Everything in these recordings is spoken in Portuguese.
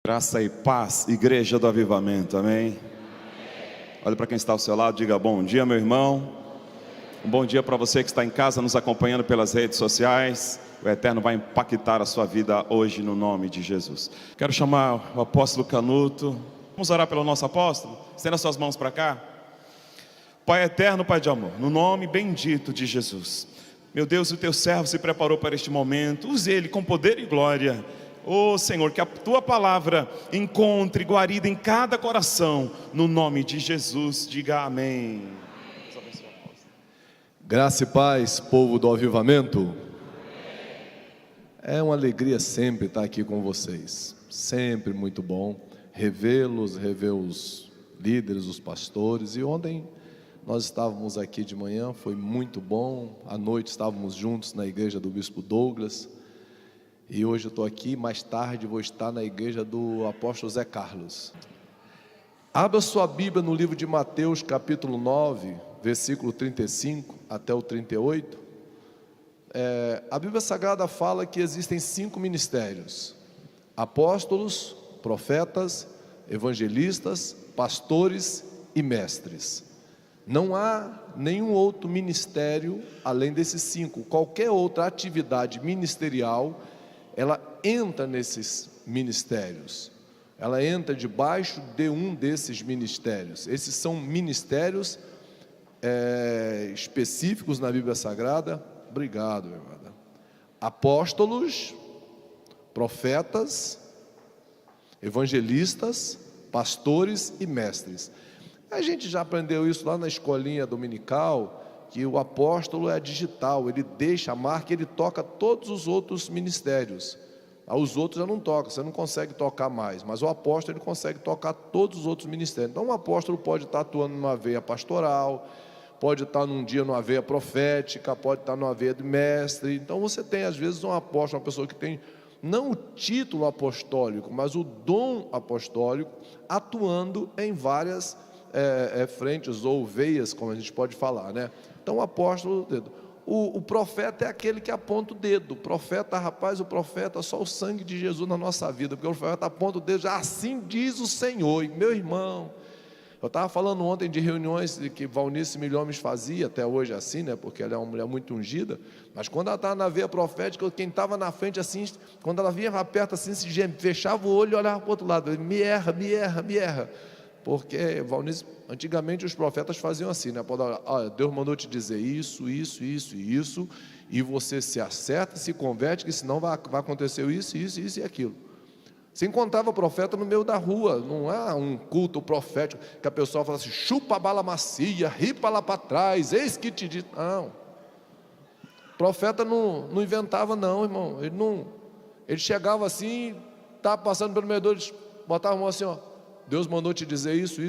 Graça e paz, Igreja do Avivamento, amém? Olha para quem está ao seu lado, diga bom dia, meu irmão. Um bom dia para você que está em casa nos acompanhando pelas redes sociais. O Eterno vai impactar a sua vida hoje no nome de Jesus. Quero chamar o apóstolo Canuto. Vamos orar pelo nosso apóstolo? Estenda suas mãos para cá. Pai eterno, Pai de amor, no nome bendito de Jesus. Meu Deus, o teu servo se preparou para este momento. Use ele com poder e glória. Oh Senhor, que a tua palavra encontre guarida em cada coração, no nome de Jesus, diga amém. Graça e paz, povo do avivamento. É uma alegria sempre estar aqui com vocês, sempre muito bom rever os líderes, os pastores. E ontem nós estávamos aqui de manhã, foi muito bom. À noite estávamos juntos na igreja do Bispo Douglas. E hoje eu estou aqui, mais tarde vou estar na igreja do apóstolo Zé Carlos. Abra sua Bíblia no livro de Mateus, capítulo 9, versículo 35 até o 38. A Bíblia Sagrada fala que existem 5 ministérios: apóstolos, profetas, evangelistas, pastores e mestres. Não há nenhum outro ministério além desses 5. Qualquer outra atividade ministerial, ela entra nesses ministérios, ela entra debaixo de um desses ministérios. Esses são ministérios específicos na Bíblia Sagrada. Obrigado, irmã. Apóstolos, profetas, evangelistas, pastores e mestres. A gente já aprendeu isso lá na escolinha dominical, que o apóstolo é digital, ele deixa a marca, ele toca todos os outros ministérios. Os outros já não tocam, você não consegue tocar mais, mas o apóstolo ele consegue tocar todos os outros ministérios. Então o apóstolo pode estar atuando numa veia pastoral, pode estar num dia numa veia profética, pode estar numa veia de mestre. Então você tem às vezes um apóstolo, uma pessoa que tem não o título apostólico, mas o dom apostólico, atuando em várias frentes ou veias, como a gente pode falar, né? Então o apóstolo, o profeta é aquele que aponta o dedo. O profeta, rapaz, o profeta, só o sangue de Jesus na nossa vida, porque o profeta aponta o dedo, assim diz o Senhor. E meu irmão, eu estava falando ontem de reuniões que Valnice Milhomes fazia, até hoje é assim, né? Porque ela é uma mulher muito ungida, mas quando ela estava na veia profética, quem estava na frente assim, quando ela vinha perto assim, se fechava o olho e olhava para o outro lado, me erra. Porque, Valnice, antigamente os profetas faziam assim, né? Olha, Deus mandou te dizer isso, e você se acerta, se converte, que senão vai acontecer isso e aquilo. Você encontrava profeta no meio da rua, não é um culto profético, que a pessoa fala assim, chupa a bala macia, ripa lá para trás, eis que te diz. Não, profeta não inventava não, irmão. Ele chegava assim, estava passando pelo meio dele, botava a mão assim, ó, Deus mandou te dizer isso.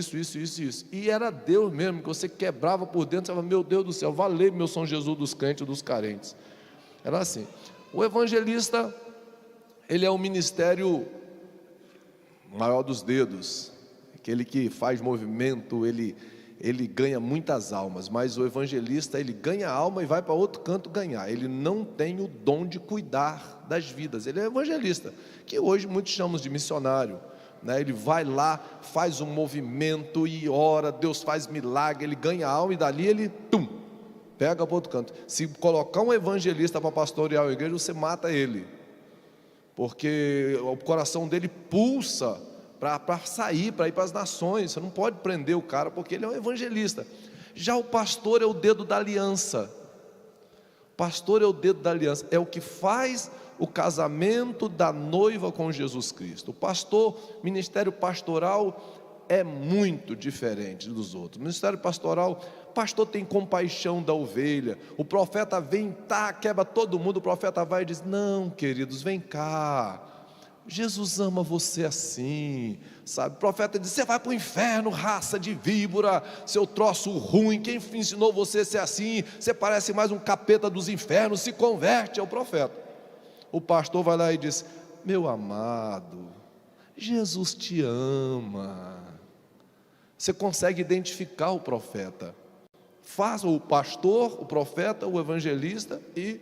E era Deus mesmo, que você quebrava por dentro, você falava, meu Deus do céu, valeu meu São Jesus dos crentes e dos carentes. Era assim. O evangelista, ele é o ministério maior dos dedos, aquele que faz movimento, ele ganha muitas almas, mas o evangelista, ele ganha alma e vai para outro canto ganhar. Ele não tem o dom de cuidar das vidas. Ele é evangelista, que hoje muitos chamam de missionário. Ele vai lá, faz um movimento e ora, Deus faz milagre, ele ganha a alma e dali ele pega para outro canto. Se colocar um evangelista para pastorear a igreja, você mata ele, porque o coração dele pulsa para sair, para ir para as nações. Você não pode prender o cara, porque ele é um evangelista. Já o pastor é o dedo da aliança. Pastor é o dedo da aliança, é o que faz o casamento da noiva com Jesus Cristo. O pastor, ministério pastoral é muito diferente dos outros. Ministério pastoral, o pastor tem compaixão da ovelha. O profeta vem, quebra todo mundo. O profeta vai e diz, não, queridos, vem cá, Jesus ama você assim, sabe? O profeta diz, você vai para o inferno, raça de víbora, seu troço ruim, quem ensinou você a ser assim? Você parece mais um capeta dos infernos, se converte. É o profeta. O pastor vai lá e diz, meu amado, Jesus te ama. Você consegue identificar o profeta. Faz o pastor, o profeta, o evangelista e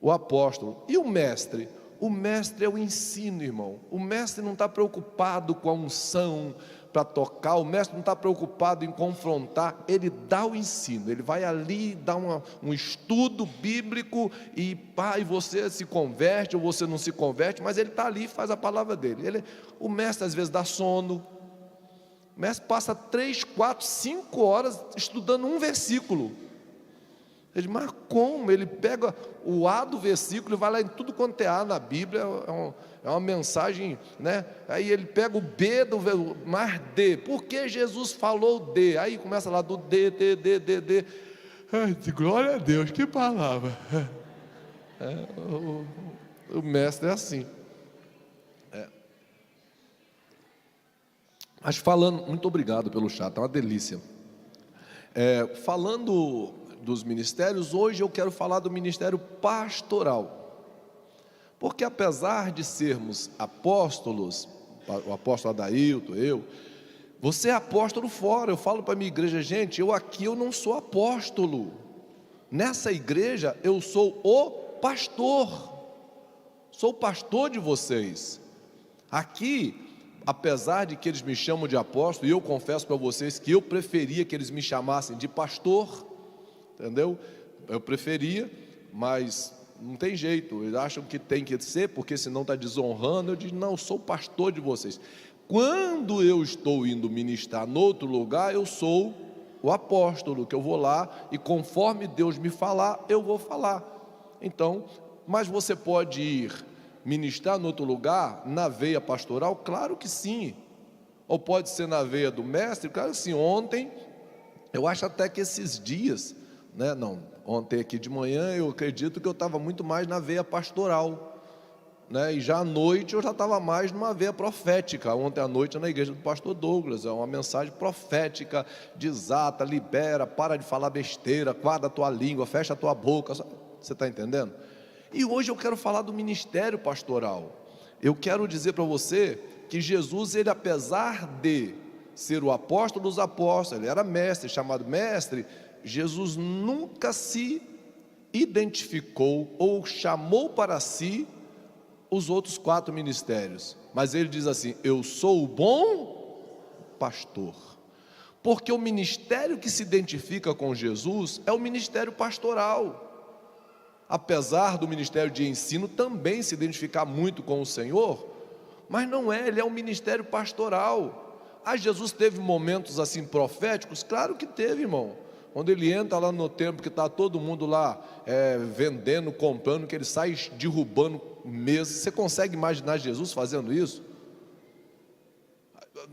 o apóstolo. E o mestre? O mestre é o ensino, irmão. O mestre não está preocupado com a unção para tocar, o mestre não está preocupado em confrontar, ele dá o ensino, ele vai ali, dá um estudo bíblico e você se converte ou você não se converte, mas ele está ali e faz a palavra dele. O mestre às vezes dá sono, o mestre passa 3, 4, 5 horas estudando um versículo. Ele diz, mas como? Ele pega o A do versículo e vai lá em tudo quanto é A na Bíblia, é uma mensagem, né? Aí ele pega o B do mais D, por que Jesus falou D? Aí começa lá do D. Ai, glória a Deus, que palavra! O mestre é assim. Mas falando, muito obrigado pelo chat, é uma delícia. Falando dos ministérios, hoje eu quero falar do ministério pastoral. Porque apesar de sermos apóstolos, o apóstolo Adailton, você é apóstolo fora. Eu falo para a minha igreja, gente, eu não sou apóstolo. Nessa igreja eu sou o pastor. Sou o pastor de vocês. Aqui, apesar de que eles me chamam de apóstolo, e eu confesso para vocês que eu preferia que eles me chamassem de pastor, entendeu? Eu preferia, mas não tem jeito, eles acham que tem que ser, porque senão está desonrando. Eu digo, não, eu sou pastor de vocês. Quando eu estou indo ministrar em outro lugar, eu sou o apóstolo, que eu vou lá, e conforme Deus me falar, eu vou falar. Então, mas você pode ir ministrar em outro lugar, na veia pastoral? Claro que sim. Ou pode ser na veia do mestre? Claro que sim. Ontem, eu acho até que esses dias, né, ontem aqui de manhã, eu acredito que eu estava muito mais na veia pastoral, né, e já à noite eu já estava mais numa veia profética. Ontem à noite na igreja do pastor Douglas, é uma mensagem profética, desata, libera, para de falar besteira, guarda a tua língua, fecha a tua boca, você está entendendo? E hoje eu quero falar do ministério pastoral. Eu quero dizer para você que Jesus, ele apesar de ser o apóstolo dos apóstolos, ele era mestre, chamado mestre, Jesus nunca se identificou ou chamou para si os outros 4 ministérios, mas ele diz assim, eu sou o bom pastor, porque o ministério que se identifica com Jesus é o ministério pastoral. Apesar do ministério de ensino também se identificar muito com o Senhor, mas não é, ele é um ministério pastoral. Jesus teve momentos assim proféticos? Claro que teve, irmão. Quando ele entra lá no templo, que está todo mundo lá vendendo, comprando, que ele sai derrubando mesas. Você consegue imaginar Jesus fazendo isso?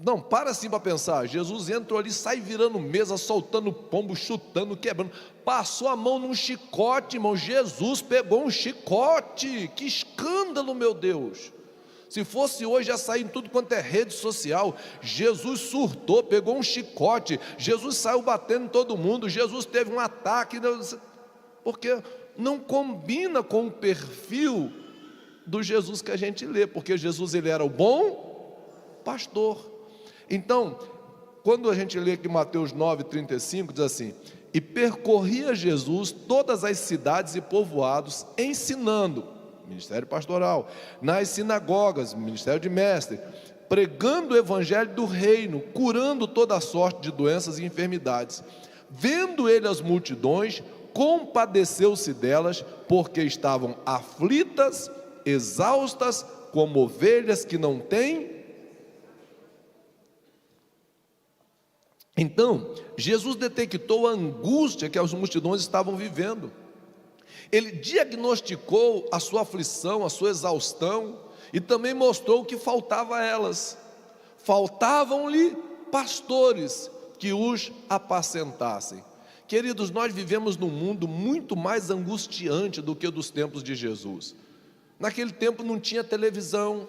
Não, para assim para pensar. Jesus entrou ali, sai virando mesa, soltando pombo, chutando, quebrando. Passou a mão num chicote, irmão. Jesus pegou um chicote. Que escândalo, meu Deus. Se fosse hoje, ia sair em tudo quanto é rede social. Jesus surtou, pegou um chicote. Jesus saiu batendo em todo mundo. Jesus teve um ataque, porque não combina com o perfil do Jesus que a gente lê, porque Jesus, ele era o bom pastor. Então, quando a gente lê aqui Mateus 9:35, diz assim, e percorria Jesus todas as cidades e povoados, ensinando, ministério pastoral, nas sinagogas, ministério de mestre, pregando o evangelho do reino, curando toda sorte de doenças e enfermidades. Vendo ele as multidões, compadeceu-se delas, porque estavam aflitas, exaustas, como ovelhas que não têm. Então, Jesus detectou a angústia que as multidões estavam vivendo. Ele diagnosticou a sua aflição, a sua exaustão, e também mostrou o que faltava a elas. Faltavam-lhe pastores que os apacentassem. Queridos, nós vivemos num mundo muito mais angustiante do que o dos tempos de Jesus. Naquele tempo não tinha televisão,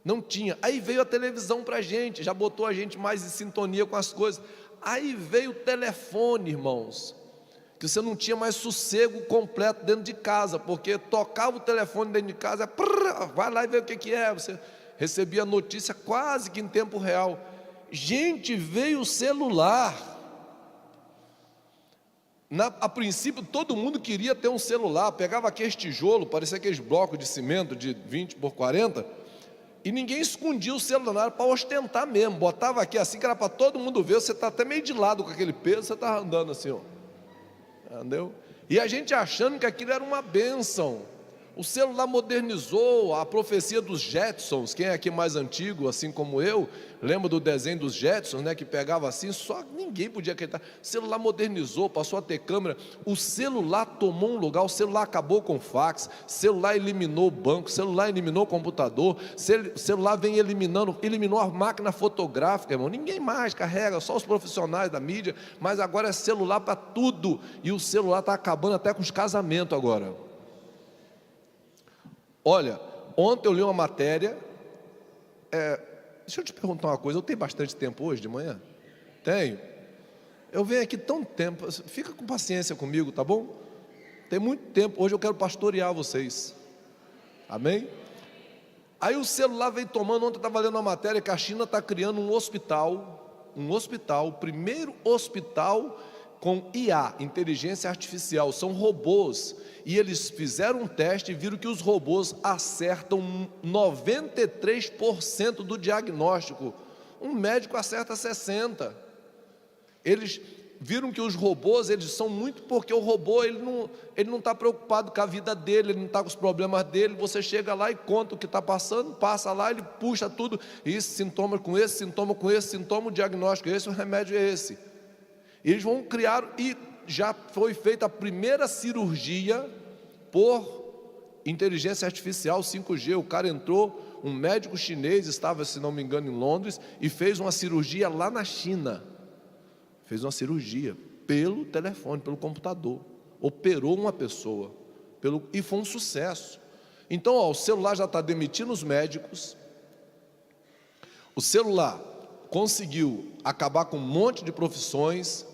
não tinha. Aí veio a televisão para a gente, já botou a gente mais em sintonia com as coisas. Aí veio o telefone, irmãos, que você não tinha mais sossego completo dentro de casa, porque tocava o telefone dentro de casa, vai lá e vê o que é, você recebia a notícia quase que em tempo real. Gente, veio o celular, A princípio todo mundo queria ter um celular, pegava aqueles tijolos, parecia aqueles blocos de cimento de 20 por 40, e ninguém escondia o celular para ostentar mesmo, botava aqui assim que era para todo mundo ver, você está até meio de lado com aquele peso, você está andando assim, ó. Entendeu? E a gente achando que aquilo era uma bênção. O celular modernizou, a profecia dos Jetsons. Quem é aqui mais antigo, assim como eu, lembra do desenho dos Jetsons, né, que pegava assim, só ninguém podia acreditar. O celular modernizou, passou a ter câmera. O celular tomou um lugar, o celular acabou com o fax, o celular eliminou o banco, o celular eliminou o computador, o celular vem eliminou a máquina fotográfica, irmão. Ninguém mais carrega, só os profissionais da mídia, mas agora é celular para tudo. E o celular está acabando até com os casamentos agora. Olha, ontem eu li uma matéria, deixa eu te perguntar uma coisa, eu tenho bastante tempo hoje de manhã? Tenho. Eu venho aqui tão tempo, fica com paciência comigo, tá bom? Tem muito tempo, hoje eu quero pastorear vocês, amém? Aí o celular vem tomando, ontem eu estava lendo uma matéria que a China está criando um hospital, o primeiro hospital com IA, inteligência artificial, são robôs, e eles fizeram um teste e viram que os robôs acertam 93% do diagnóstico, um médico acerta 60%, eles viram que os robôs, eles são muito, porque o robô, ele não está preocupado com a vida dele, ele não está com os problemas dele, você chega lá e conta o que está passando, passa lá, ele puxa tudo, esse sintoma com esse, sintoma com esse, sintoma, o diagnóstico é esse, o remédio é esse. Eles vão criar, e já foi feita a primeira cirurgia por inteligência artificial 5G. O cara entrou, um médico chinês, estava, se não me engano, em Londres, e fez uma cirurgia lá na China. Fez uma cirurgia pelo telefone, pelo computador. Operou uma pessoa, e foi um sucesso. Então, o celular já está demitindo os médicos. O celular conseguiu acabar com um monte de profissões.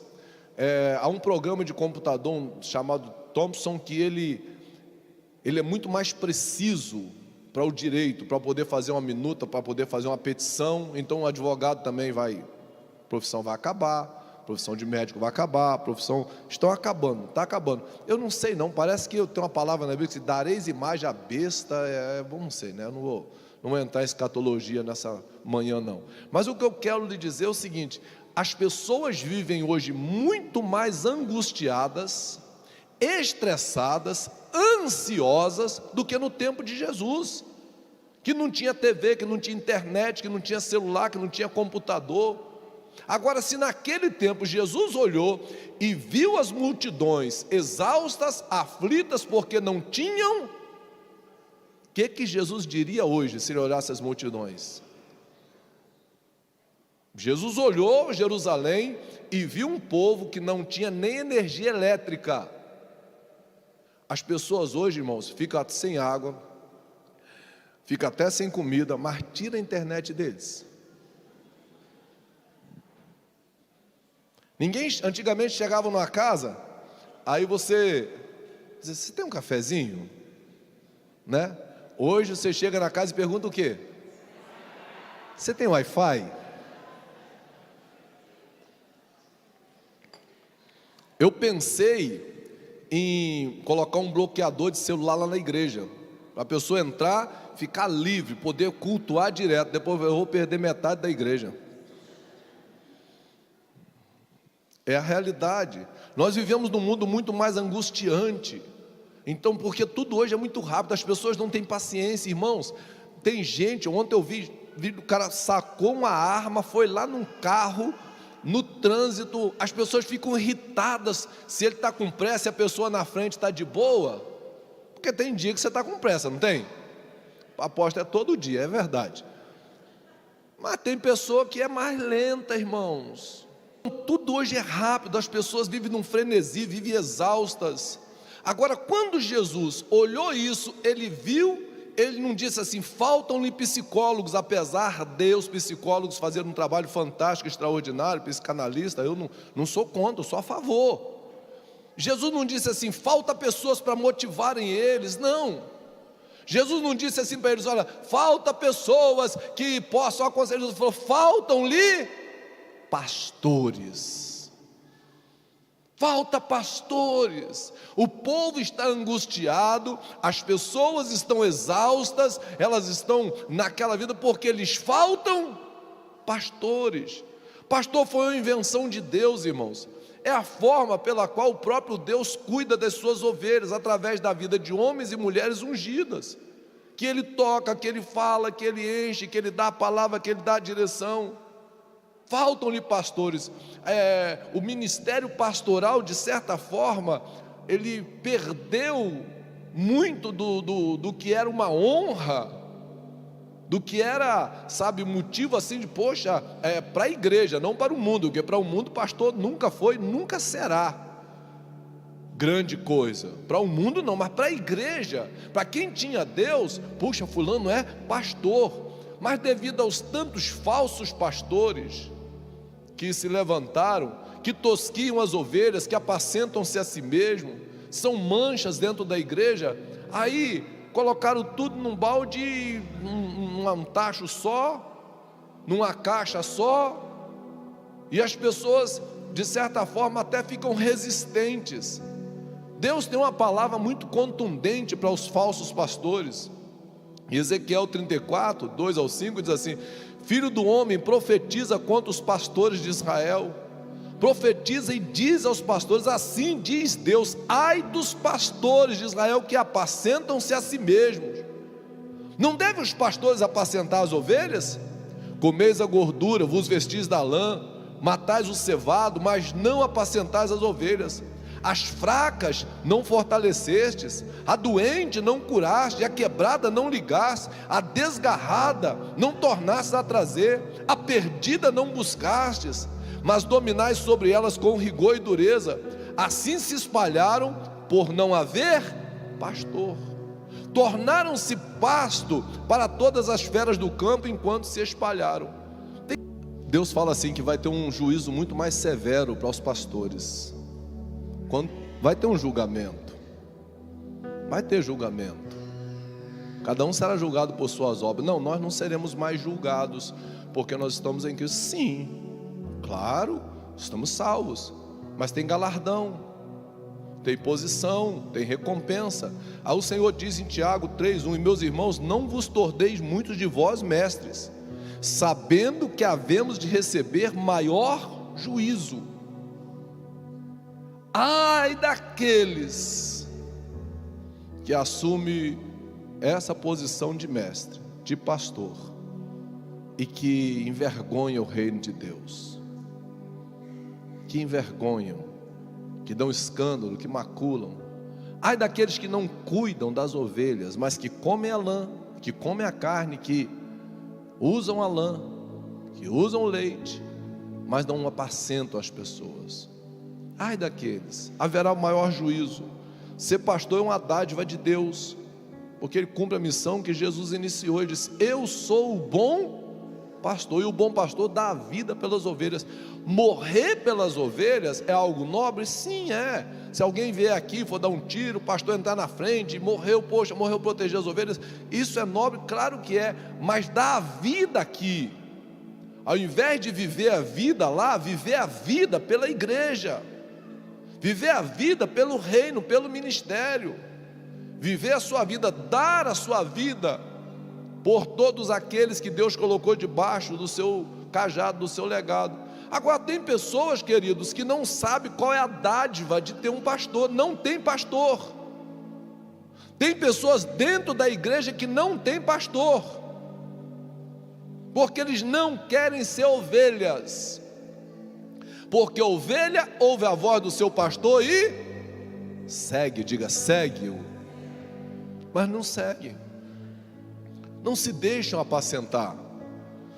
Há um programa de computador chamado Thompson, que ele é muito mais preciso para o direito, para poder fazer uma minuta, para poder fazer uma petição. Então o advogado também a profissão vai acabar, a profissão de médico vai acabar, a profissão, estão acabando, está acabando. Eu não sei não, parece que eu tenho uma palavra na Bíblia que diz, dareis imagem à besta, não sei, né? Eu não vou entrar em escatologia nessa manhã não. Mas o que eu quero lhe dizer é o seguinte: as pessoas vivem hoje muito mais angustiadas, estressadas, ansiosas do que no tempo de Jesus, que não tinha TV, que não tinha internet, que não tinha celular, que não tinha computador. Agora, se naquele tempo Jesus olhou e viu as multidões exaustas, aflitas, porque não tinham, o que Jesus diria hoje se ele olhasse as multidões? Jesus olhou Jerusalém e viu um povo que não tinha nem energia elétrica. As pessoas hoje, irmãos, ficam sem água, ficam até sem comida, mas tira a internet deles. Antigamente chegava numa casa, aí você tem um cafezinho? Né? Hoje você chega na casa e pergunta o quê? Você tem Wi-Fi? Eu pensei em colocar um bloqueador de celular lá na igreja, para a pessoa entrar, ficar livre, poder cultuar direto. Depois eu vou perder metade da igreja. É a realidade. Nós vivemos num mundo muito mais angustiante. Então, porque tudo hoje é muito rápido, as pessoas não têm paciência, irmãos. Tem gente, ontem eu vi o cara sacou uma arma, foi lá num carro, no trânsito, as pessoas ficam irritadas se ele está com pressa e a pessoa na frente está de boa, porque tem dia que você está com pressa, não tem? A aposta é todo dia, é verdade. Mas tem pessoa que é mais lenta, irmãos. Tudo hoje é rápido, as pessoas vivem num frenesi, vivem exaustas. Agora, quando Jesus olhou isso, ele viu, ele não disse assim, faltam-lhe psicólogos, apesar de os psicólogos fazerem um trabalho fantástico, extraordinário, psicanalista, eu não sou contra, eu sou a favor. Jesus não disse assim, falta pessoas para motivarem eles, não. Jesus não disse assim para eles, olha, falta pessoas que possam aconselhar. Jesus falou, faltam-lhe pastores. Falta pastores, o povo está angustiado, as pessoas estão exaustas, elas estão naquela vida porque lhes faltam pastores. Pastor foi uma invenção de Deus, irmãos. É a forma pela qual o próprio Deus cuida das suas ovelhas, através da vida de homens e mulheres ungidas, que Ele toca, que Ele fala, que Ele enche, que Ele dá a palavra, que Ele dá a direção. Faltam-lhe pastores. O ministério pastoral, de certa forma, ele perdeu muito do que era uma honra, do que era, sabe, motivo assim de, poxa, para a igreja, não para o mundo, porque para o mundo pastor nunca foi, nunca será grande coisa. Para o mundo não, mas para a igreja, para quem tinha Deus, puxa, fulano é pastor. Mas devido aos tantos falsos pastores que se levantaram, que tosquiam as ovelhas, que apacentam-se a si mesmo, são manchas dentro da igreja, aí colocaram tudo num balde, num tacho só, numa caixa só, e as pessoas, de certa forma, até ficam resistentes. Deus tem uma palavra muito contundente para os falsos pastores. Em Ezequiel 34, 2 ao 5, diz assim: Filho do homem, profetiza contra os pastores de Israel, profetiza e diz aos pastores, assim diz Deus: ai dos pastores de Israel que apacentam-se a si mesmos. Não devem os pastores apacentar as ovelhas? Comeis a gordura, vos vestis da lã, matais o cevado, mas não apacentais as ovelhas. As fracas não fortalecestes, a doente não curaste, a quebrada não ligaste, a desgarrada não tornastes a trazer, a perdida não buscastes, mas dominais sobre elas com rigor e dureza. Assim se espalharam por não haver pastor, tornaram-se pasto para todas as feras do campo enquanto se espalharam. Deus fala assim que vai ter um juízo muito mais severo para os pastores. Vai ter um julgamento, vai ter julgamento, cada um será julgado por suas obras. Não, nós não seremos mais julgados, porque nós estamos em Cristo. Sim, claro, estamos salvos, mas tem galardão, tem posição, tem recompensa. Aí o Senhor diz em Tiago 3:1: e meus irmãos, não vos torneis muitos de vós mestres, sabendo que havemos de receber maior juízo. Ai daqueles que assumem essa posição de mestre, de pastor, e que envergonham o reino de Deus, que envergonham, que dão escândalo, que maculam. Ai daqueles que não cuidam das ovelhas, mas que comem a lã, que comem a carne, que usam a lã, que usam o leite, mas não apacentam as pessoas. Ai daqueles, haverá o maior juízo. Ser pastor é uma dádiva de Deus, porque ele cumpre a missão que Jesus iniciou. Ele disse: eu sou o bom pastor, e o bom pastor dá a vida pelas ovelhas. Morrer pelas ovelhas é algo nobre? Sim, é. Se alguém vier aqui, for dar um tiro, o pastor entrar na frente, morreu, poxa, morreu proteger as ovelhas, isso é nobre? Claro que é, mas dar a vida aqui, ao invés de viver a vida lá, viver a vida pela igreja, viver a vida pelo reino, pelo ministério, viver a sua vida, dar a sua vida por todos aqueles que Deus colocou debaixo do seu cajado, do seu legado. Agora tem pessoas, queridos, que não sabem qual é a dádiva de ter um pastor. Não tem pastor. Tem pessoas dentro da igreja que não tem pastor, porque eles não querem ser ovelhas, porque ovelha ouve a voz do seu pastor e segue, diga, segue-o, mas não segue, não se deixam apacentar,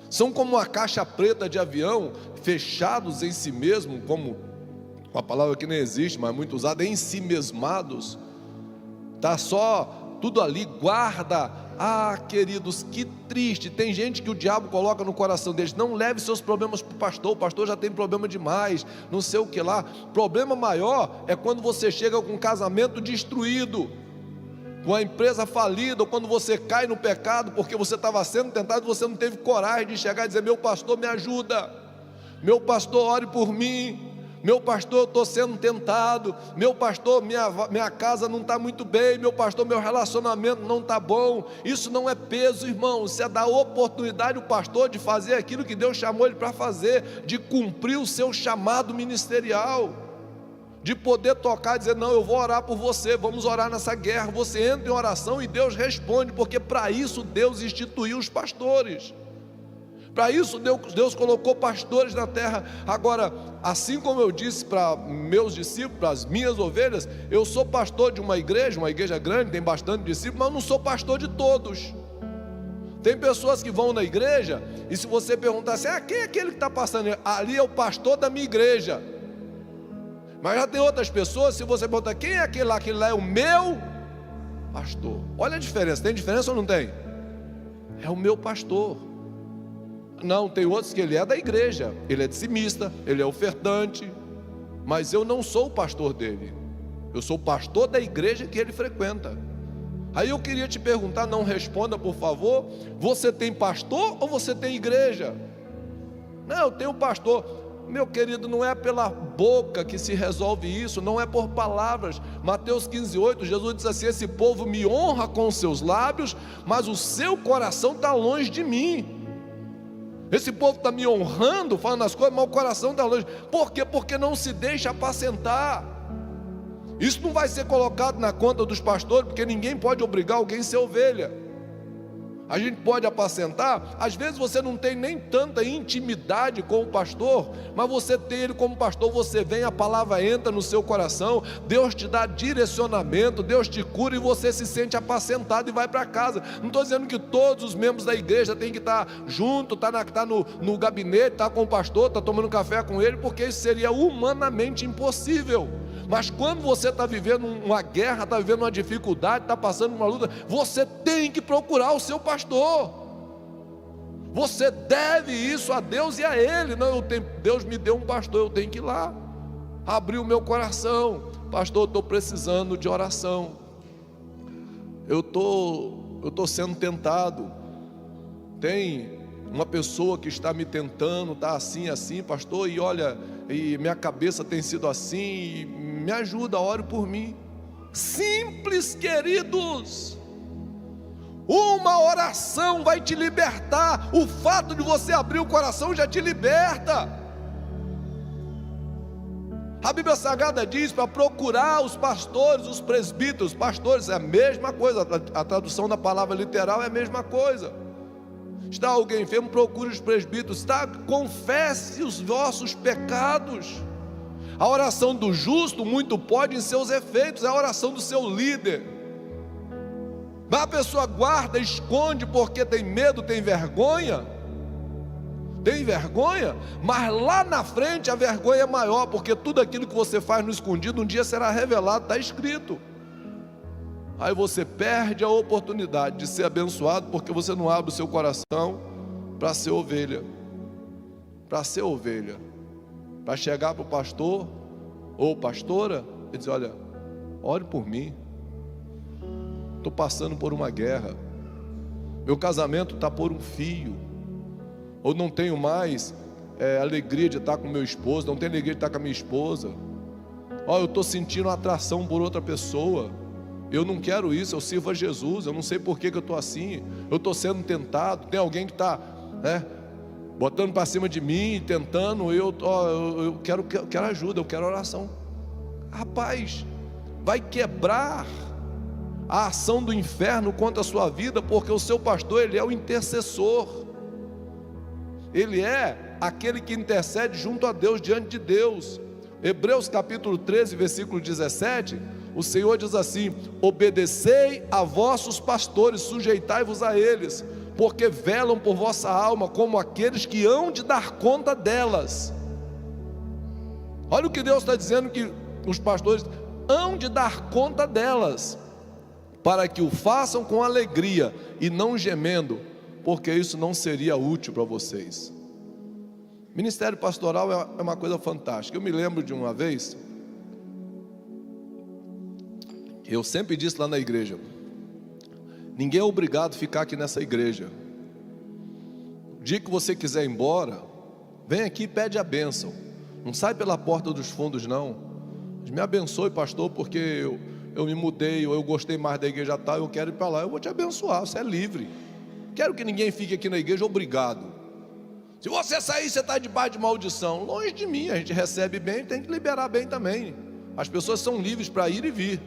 são como uma caixa preta de avião, fechados em si mesmo, como uma palavra que nem existe, mas muito usada, em si mesmados, está só tudo ali, guarda. Ah, queridos, que triste. Tem gente que o diabo coloca no coração deles: não leve seus problemas para o pastor já tem problema demais, não sei o que lá. Problema maior é quando você chega com um casamento destruído, com a empresa falida, ou quando você cai no pecado, porque você estava sendo tentado e você não teve coragem de chegar e dizer: meu pastor, me ajuda, meu pastor, ore por mim, Meu pastor, eu estou sendo tentado. Meu pastor, minha casa não está muito bem. Meu pastor, meu relacionamento não está bom. Isso não é peso, irmão. Isso é dar oportunidade ao pastor de fazer aquilo que Deus chamou ele para fazer, de cumprir o seu chamado ministerial, de poder tocar e dizer: não, eu vou orar por você, vamos orar nessa guerra. Você entra em oração e Deus responde, porque para isso Deus instituiu os pastores. Para isso Deus colocou pastores na terra. Agora, assim como eu disse para meus discípulos, para as minhas ovelhas, eu sou pastor de uma igreja grande, tem bastante discípulos, mas eu não sou pastor de todos. Tem pessoas que vão na igreja, e se você perguntar assim: quem é aquele que está passando? Ali é o pastor da minha igreja. Mas já tem outras pessoas, se você perguntar: quem é aquele lá é o meu pastor. Olha a diferença, tem diferença ou não tem? É o meu pastor. Não, tem outros que ele é da igreja, ele é dizimista, ele é ofertante, mas eu não sou o pastor dele, eu sou o pastor da igreja que ele frequenta. Aí eu queria te perguntar, não responda por favor: você tem pastor ou você tem igreja? Não, eu tenho pastor. Meu querido, não é pela boca que se resolve isso, não é por palavras. Mateus 15:8, Jesus diz assim: esse povo me honra com os seus lábios, mas o seu coração está longe de mim. Esse povo está me honrando, falando as coisas, mas o coração está longe. Por quê? Porque não se deixa apacentar. Isso não vai ser colocado na conta dos pastores, porque ninguém pode obrigar alguém a ser ovelha. A gente pode apacentar. Às vezes você não tem nem tanta intimidade com o pastor, mas você tem ele como pastor. Você vem, a palavra entra no seu coração, Deus te dá direcionamento, Deus te cura e você se sente apacentado e vai para casa. Não estou dizendo que todos os membros da igreja têm que estar junto, tá no gabinete, tá com o pastor, tá tomando café com ele, porque isso seria humanamente impossível. Mas quando você está vivendo uma guerra, está vivendo uma dificuldade, está passando uma luta, você tem que procurar o seu pastor. Você deve isso a Deus e a ele. Não, Deus me deu um pastor, eu tenho que ir lá abrir o meu coração. Pastor, eu estou precisando de oração. Eu estou sendo tentado. Tem uma pessoa que está me tentando, está assim, pastor, e olha, e minha cabeça tem sido assim, e me ajuda, ore por mim. Simples, queridos. Uma oração vai te libertar. O fato de você abrir o coração já te liberta. A Bíblia Sagrada diz para procurar os pastores, os presbíteros. Pastores é a mesma coisa, a tradução da palavra literal é a mesma coisa. Está alguém enfermo, procure os presbíteros. Confesse os vossos pecados. A oração do justo muito pode em seus efeitos. É a oração do seu líder. Mas a pessoa guarda, esconde porque tem medo, tem vergonha. Tem vergonha, mas lá na frente a vergonha é maior, porque tudo aquilo que você faz no escondido um dia será revelado, está escrito. Aí você perde a oportunidade de ser abençoado, porque você não abre o seu coração para ser ovelha. Para ser ovelha, para chegar para o pastor ou pastora e dizer: olha, ore por mim, estou passando por uma guerra, meu casamento está por um fio, ou não tenho mais alegria de estar com meu esposo, não tenho alegria de estar com a minha esposa, eu estou sentindo atração por outra pessoa, eu não quero isso, eu sirvo a Jesus, eu não sei por que eu estou assim, eu estou sendo tentado, tem alguém que está botando para cima de mim, tentando, eu quero ajuda, eu quero oração. Rapaz, vai quebrar a ação do inferno contra a sua vida, porque o seu pastor, ele é o intercessor, ele é aquele que intercede junto a Deus, diante de Deus. Hebreus capítulo 13, versículo 17, o Senhor diz assim: obedecei a vossos pastores, sujeitai-vos a eles, porque velam por vossa alma, como aqueles que hão de dar conta delas. Olha o que Deus está dizendo, que os pastores hão de dar conta delas, para que o façam com alegria e não gemendo, porque isso não seria útil para vocês. Ministério pastoral é uma coisa fantástica. Eu me lembro de uma vez, eu sempre disse lá na igreja: ninguém é obrigado a ficar aqui nessa igreja. O dia que você quiser ir embora, vem aqui e pede a bênção. Não sai pela porta dos fundos, não. Me abençoe, pastor, porque eu me mudei, ou eu gostei mais da igreja tal, eu quero ir para lá. Eu vou te abençoar, você é livre. Quero que ninguém fique aqui na igreja obrigado. Se você sair, você está debaixo de maldição. Longe de mim, a gente recebe bem, tem que liberar bem também. As pessoas são livres para ir e vir.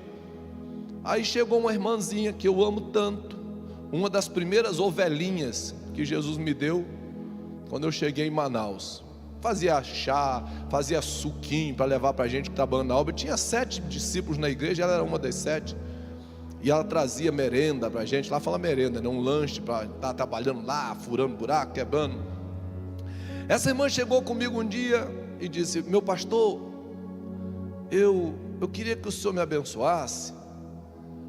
Aí chegou uma irmãzinha que eu amo tanto, uma das primeiras ovelhinhas que Jesus me deu, quando eu cheguei em Manaus. Fazia chá, fazia suquinho para levar para a gente que trabalhando na obra. Tinha 7 discípulos na igreja, ela era uma das 7. E ela trazia merenda para a gente, lá fala merenda, né? Um lanche para estar trabalhando lá, furando buraco, quebrando. Essa irmã chegou comigo um dia e disse: meu pastor, eu queria que o senhor me abençoasse.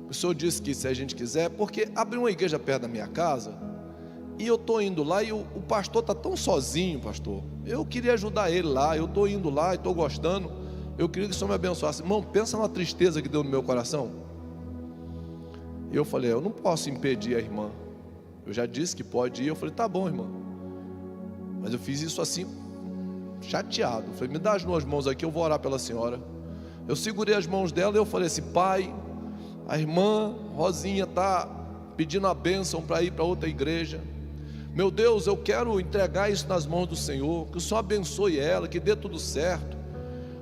O senhor disse que se a gente quiser, porque abriu uma igreja perto da minha casa, e eu estou indo lá e o pastor está tão sozinho, pastor. Eu queria ajudar ele lá, eu estou indo lá e estou gostando. Eu queria que o senhor me abençoasse. Irmão, pensa na tristeza que deu no meu coração. E eu falei: eu não posso impedir a irmã. Eu já disse que pode ir. Eu falei: tá bom, irmã. Mas eu fiz isso assim, chateado. Eu falei: me dá as 2 mãos aqui, eu vou orar pela senhora. Eu segurei as mãos dela e eu falei assim: pai, a irmã Rosinha está pedindo a bênção para ir para outra igreja. Meu Deus, eu quero entregar isso nas mãos do Senhor. Que o Senhor abençoe ela, que dê tudo certo.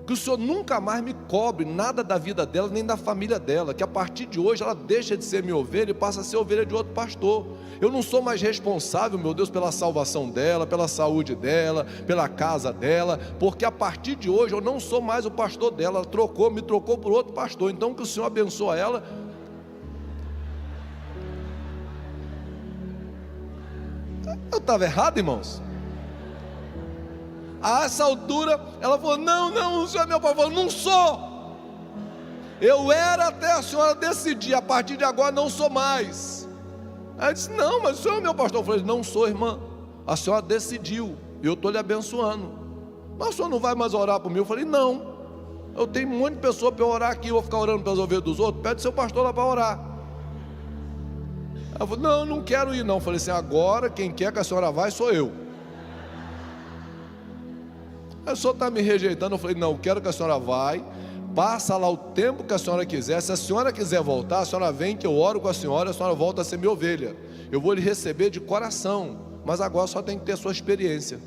Que o Senhor nunca mais me cobre nada da vida dela, nem da família dela. Que a partir de hoje ela deixa de ser minha ovelha e passa a ser ovelha de outro pastor. Eu não sou mais responsável, meu Deus, pela salvação dela, pela saúde dela, pela casa dela, porque a partir de hoje eu não sou mais o pastor dela. Ela me trocou por outro pastor. Então que o Senhor abençoe ela. Eu estava errado, irmãos? A essa altura ela falou: não, o senhor é meu pai. Eu falei: não sou. Eu era até a senhora decidir, a partir de agora não sou mais. Ela disse: não, mas o senhor é meu pastor. Eu falei: não sou, irmã. A senhora decidiu, e eu estou lhe abençoando. Mas o senhor não vai mais orar por mim? Eu falei: não. Eu tenho um monte de pessoa para eu orar aqui, eu vou ficar orando pelas ovelhas dos outros. Pede seu pastor lá para orar. Ela falou: não quero ir não. Eu falei assim: agora quem quer que a senhora vá sou eu. A senhora está me rejeitando. Eu falei: não, quero que a senhora vá. Passa lá o tempo que a senhora quiser. Se a senhora quiser voltar, a senhora vem que eu oro com a senhora volta a ser minha ovelha. Eu vou lhe receber de coração, mas agora só tem que ter a sua experiência.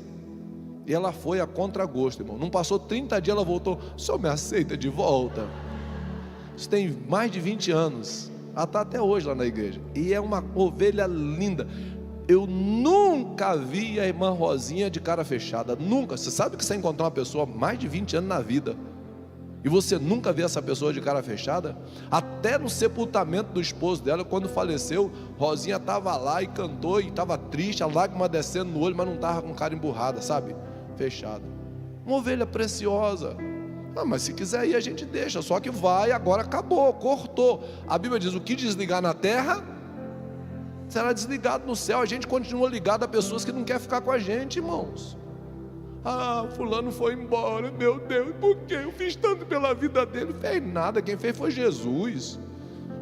E ela foi a contragosto, irmão. Não passou 30 dias, ela voltou: o senhor me aceita de volta? Isso tem mais de 20 anos. Ela está até hoje lá na igreja, e é uma ovelha linda. Eu nunca vi a irmã Rosinha de cara fechada, nunca. Você sabe que você encontrar uma pessoa mais de 20 anos na vida, e você nunca vê essa pessoa de cara fechada? Até no sepultamento do esposo dela, quando faleceu, Rosinha estava lá e cantou, e estava triste, a lágrima descendo no olho, mas não estava com cara emburrada, sabe? Fechada. Uma ovelha preciosa. Mas se quiser ir a gente deixa, só que vai, agora acabou, cortou. A Bíblia diz: o que desligar na terra será desligado no céu. A gente continua ligado a pessoas que não querem ficar com a gente, irmãos. Fulano foi embora, meu Deus, por quê? Eu fiz tanto pela vida dele. Não fez nada, quem fez foi Jesus.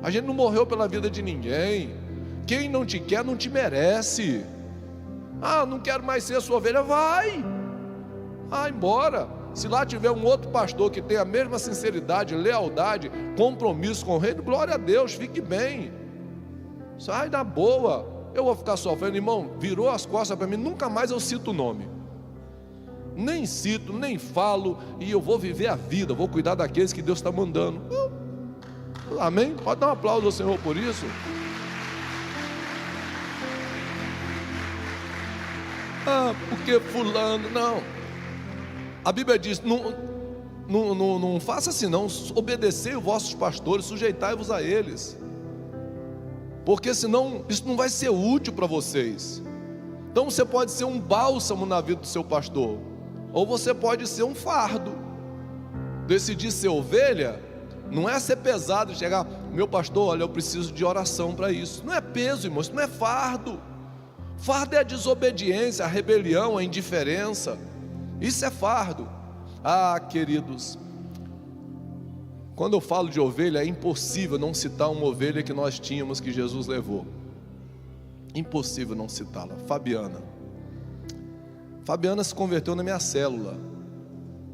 A gente não morreu pela vida de ninguém. Quem não te quer não te merece. Não quero mais ser a sua ovelha. Vai embora. Se lá tiver um outro pastor que tem a mesma sinceridade, lealdade, compromisso com o reino, glória a Deus, fique bem. Sai na boa. Eu vou ficar sofrendo, irmão. Virou as costas para mim, nunca mais eu cito o nome. Nem cito, nem falo. E eu vou viver a vida, vou cuidar daqueles que Deus está mandando. Amém? Pode dar um aplauso ao Senhor por isso. Porque fulano, não. A Bíblia diz: não faça assim não, obedecei os vossos pastores, sujeitai-vos a eles, porque senão isso não vai ser útil para vocês. Então você pode ser um bálsamo na vida do seu pastor, ou você pode ser um fardo. Decidir ser ovelha não é ser pesado, chegar: meu pastor, olha, eu preciso de oração para isso. Não é peso, irmão, isso não é fardo. Fardo é a desobediência, a rebelião, a indiferença. Isso é fardo. Queridos, quando eu falo de ovelha, é impossível não citar uma ovelha que nós tínhamos, que Jesus levou. Impossível não citá-la. Fabiana se converteu na minha célula.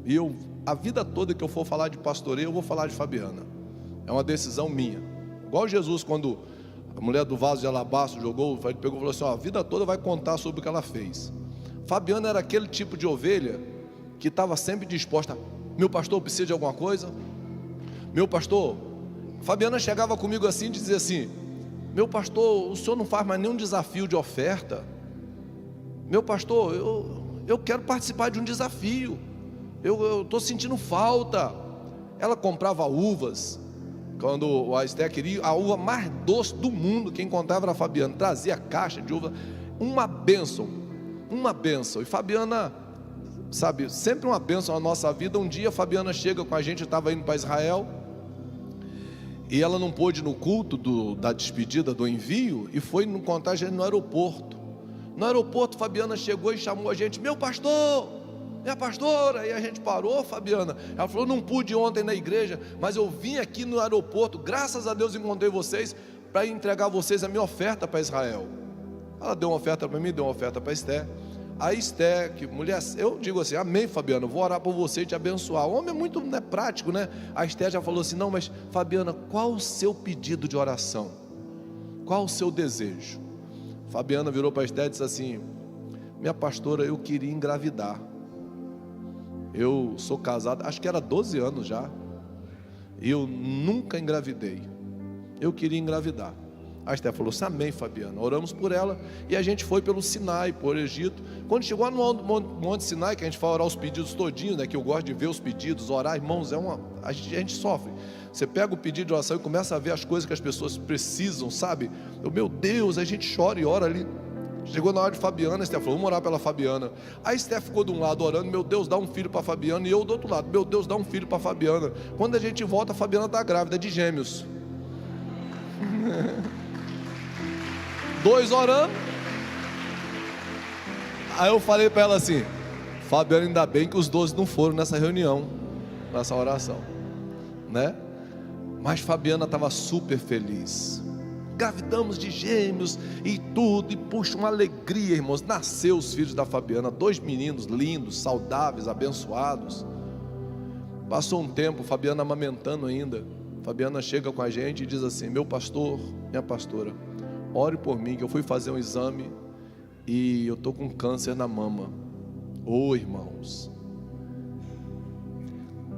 E a vida toda que eu for falar de pastoreio, eu vou falar de Fabiana. É uma decisão minha. Igual Jesus, quando a mulher do vaso de alabastro jogou, ele pegou e falou assim: ó, a vida toda vai contar sobre o que ela fez. Fabiana era aquele tipo de ovelha que estava sempre disposta: meu pastor, precisa de alguma coisa? Meu pastor. Fabiana chegava comigo assim e dizia assim: meu pastor, o senhor não faz mais nenhum desafio de oferta? Meu pastor, eu quero participar de um desafio, eu estou sentindo falta. Ela comprava uvas. Quando a Esté queria a uva mais doce do mundo, quem contava era a Fabiana, trazia caixa de uva, uma bênção. E Fabiana, sabe, sempre uma bênção na nossa vida. Um dia a Fabiana chega com a gente, estava indo para Israel, e ela não pôde no culto da despedida, do envio, e foi encontrar a gente no aeroporto. No aeroporto, Fabiana chegou e chamou a gente: meu pastor, minha pastora. E a gente parou, Fabiana. Ela falou: não pude ontem na igreja, mas eu vim aqui no aeroporto, graças a Deus encontrei vocês, para entregar a vocês a minha oferta para Israel. Ela deu uma oferta para mim, deu uma oferta para Esté. A Esté, que mulher, eu digo assim: amém, Fabiana, vou orar por você e te abençoar. O homem é muito prático, né? A Esté já falou assim: não, mas Fabiana, qual o seu pedido de oração? Qual o seu desejo? Fabiana virou para a Esté e disse assim: minha pastora, eu queria engravidar. Eu sou casado, acho que era 12 anos já, e eu nunca engravidei. Eu queria engravidar. A Esté falou assim: amém, Fabiana. Oramos por ela e a gente foi pelo Sinai, por Egito. Quando chegou no Monte Sinai, que a gente vai orar os pedidos todinhos, né? Que eu gosto de ver os pedidos, orar, irmãos, a gente sofre. Você pega o pedido de oração e começa a ver as coisas que as pessoas precisam, sabe? Meu Deus, a gente chora e ora ali. Chegou na hora de Fabiana, a Esté falou: vamos orar pela Fabiana. A Esté ficou de um lado orando: meu Deus, dá um filho para Fabiana. E eu do outro lado: meu Deus, dá um filho para Fabiana. Quando a gente volta, a Fabiana está grávida de gêmeos. 2 orando. Aí eu falei para ela assim: Fabiana, ainda bem que os 12 não foram nessa reunião, nessa oração, né? Mas Fabiana estava super feliz. Engravidamos de gêmeos e tudo, e puxa, uma alegria, irmãos. Nasceu os filhos da Fabiana, 2 meninos lindos, saudáveis, abençoados. Passou um tempo, Fabiana amamentando ainda. Fabiana chega com a gente e diz assim: meu pastor, minha pastora, ore por mim, que eu fui fazer um exame e eu estou com câncer na mama. Irmãos,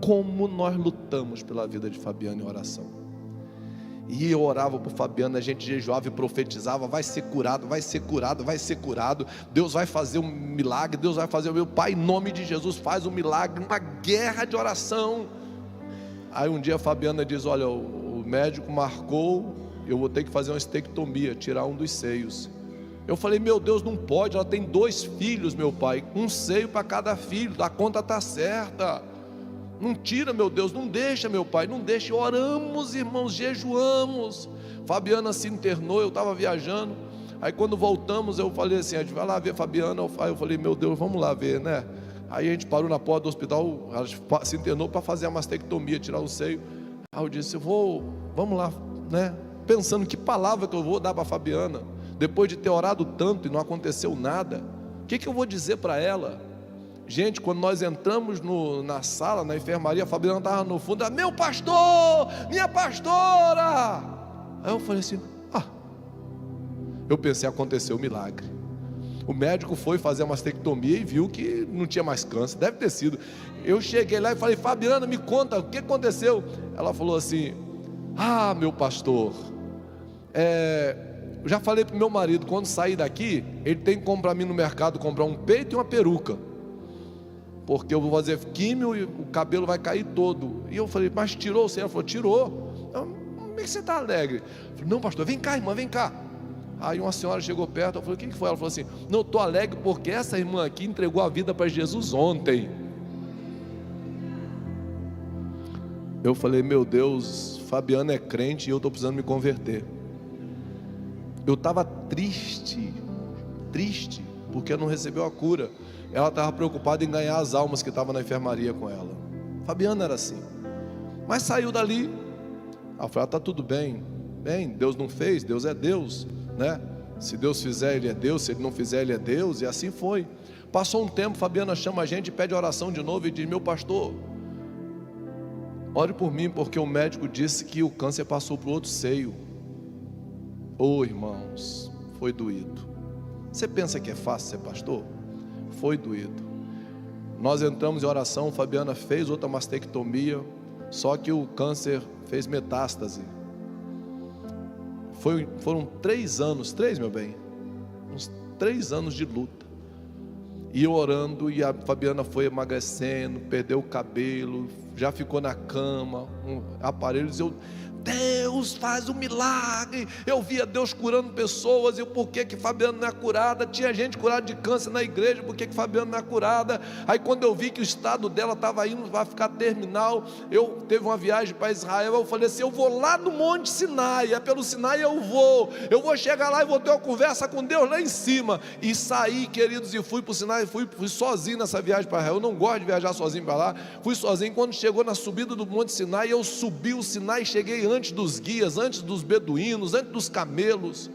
como nós lutamos pela vida de Fabiana em oração. E eu orava por Fabiana, a gente jejuava e profetizava: vai ser curado, vai ser curado, vai ser curado. Deus vai fazer um milagre, Deus vai fazer. Meu Pai, em nome de Jesus, faz um milagre. Uma guerra de oração. Aí um dia a Fabiana diz: olha, o médico marcou, eu vou ter que fazer uma estectomia, tirar um dos seios. Eu falei: meu Deus, não pode, ela tem 2 filhos, meu pai, um seio para cada filho, a conta está certa. Não tira, meu Deus, não deixa, meu pai, não deixa. Oramos, irmãos, jejuamos. Fabiana se internou, eu estava viajando. Aí quando voltamos, eu falei assim: a gente vai lá ver Fabiana. Aí eu falei: meu Deus, vamos lá ver, né? Aí a gente parou na porta do hospital, ela se internou para fazer a mastectomia, tirar o seio. Aí eu disse: vamos lá, né? Pensando que palavra que eu vou dar para Fabiana, depois de ter orado tanto e não aconteceu nada. O que eu vou dizer para ela? Gente, quando nós entramos na sala, na enfermaria, a Fabiana estava no fundo: meu pastor, minha pastora. Aí eu falei assim: eu pensei, aconteceu o milagre. O médico foi fazer a mastectomia e viu que não tinha mais câncer, deve ter sido. Eu cheguei lá e falei: Fabiana, me conta, o que aconteceu? Ela falou assim: meu pastor, eu já falei para o meu marido, quando sair daqui, ele tem que comprar mim no mercado, comprar um peito e uma peruca, porque eu vou fazer químio e o cabelo vai cair todo. E eu falei: mas tirou você? Ela falou: tirou. Como é que você está alegre? Eu falei: não, pastor, vem cá, irmã, vem cá. Aí uma senhora chegou perto, eu falei: o que foi? Ela falou assim: não, eu estou alegre porque essa irmã aqui entregou a vida para Jesus ontem. Eu falei: meu Deus, Fabiana é crente e eu estou precisando me converter. Eu estava triste, porque não recebeu a cura. Ela estava preocupada em ganhar as almas que estavam na enfermaria com ela. Fabiana era assim. Mas saiu dali. Ela falou: está tudo bem. Deus não fez, Deus é Deus, né? Se Deus fizer, Ele é Deus. Se Ele não fizer, Ele é Deus. E assim foi. Passou um tempo, Fabiana chama a gente, pede oração de novo e diz: meu pastor, ore por mim, porque o médico disse que o câncer passou para o outro seio. Irmãos, foi doído. Você pensa que é fácil ser pastor? Foi doído. Nós entramos em oração, Fabiana fez outra mastectomia, só que o câncer fez metástase. Foram 3 anos, meu bem, uns 3 anos de luta. E eu orando, e a Fabiana foi emagrecendo, perdeu o cabelo, já ficou na cama, aparelhos. Deus faz um milagre. Eu via Deus curando pessoas. E por que Fabiana não é curada? Tinha gente curada de câncer na igreja, por que Fabiana não é curada? Aí quando eu vi que o estado dela estava indo, vai ficar terminal, eu teve uma viagem para Israel, eu falei assim: eu vou lá no Monte Sinai, é pelo Sinai eu vou chegar lá e vou ter uma conversa com Deus lá em cima. E saí, queridos, e fui para o Sinai, fui sozinho nessa viagem para Israel. Eu não gosto de viajar sozinho para lá, fui sozinho. Quando chegou na subida do Monte Sinai, eu subi o Sinai, cheguei antes dos guias, antes dos beduínos, antes dos camelos.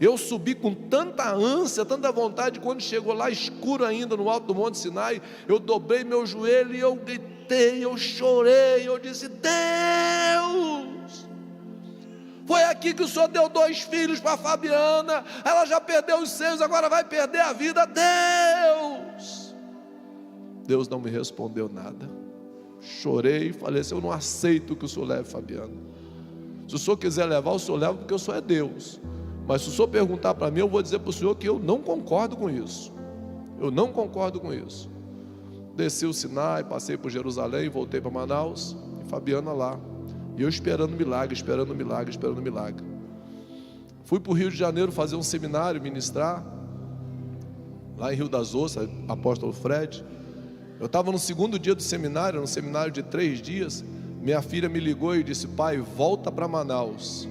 Eu subi com tanta ânsia, tanta vontade. Quando chegou lá, escuro ainda, no alto do Monte Sinai, eu dobrei meu joelho e eu gritei, eu chorei, eu disse: Deus, foi aqui que o Senhor deu 2 filhos para Fabiana, ela já perdeu os seus, agora vai perder a vida. Deus não me respondeu nada. Chorei e falei assim: eu não aceito que o Senhor leve Fabiana. Se o Senhor quiser levar, o Senhor leva, porque o Senhor é Deus. Mas se o Senhor perguntar para mim, eu vou dizer para o Senhor que eu não concordo com isso. Eu não concordo com isso. Desci o Sinai, passei por Jerusalém, voltei para Manaus, e Fabiana lá. E eu esperando milagre, esperando milagre, esperando milagre. Fui para o Rio de Janeiro fazer um seminário, ministrar, lá em Rio das Ostras, apóstolo Fred. Eu estava no 2º dia do seminário, um seminário de 3 dias. Minha filha me ligou e disse: pai, volta para Manaus.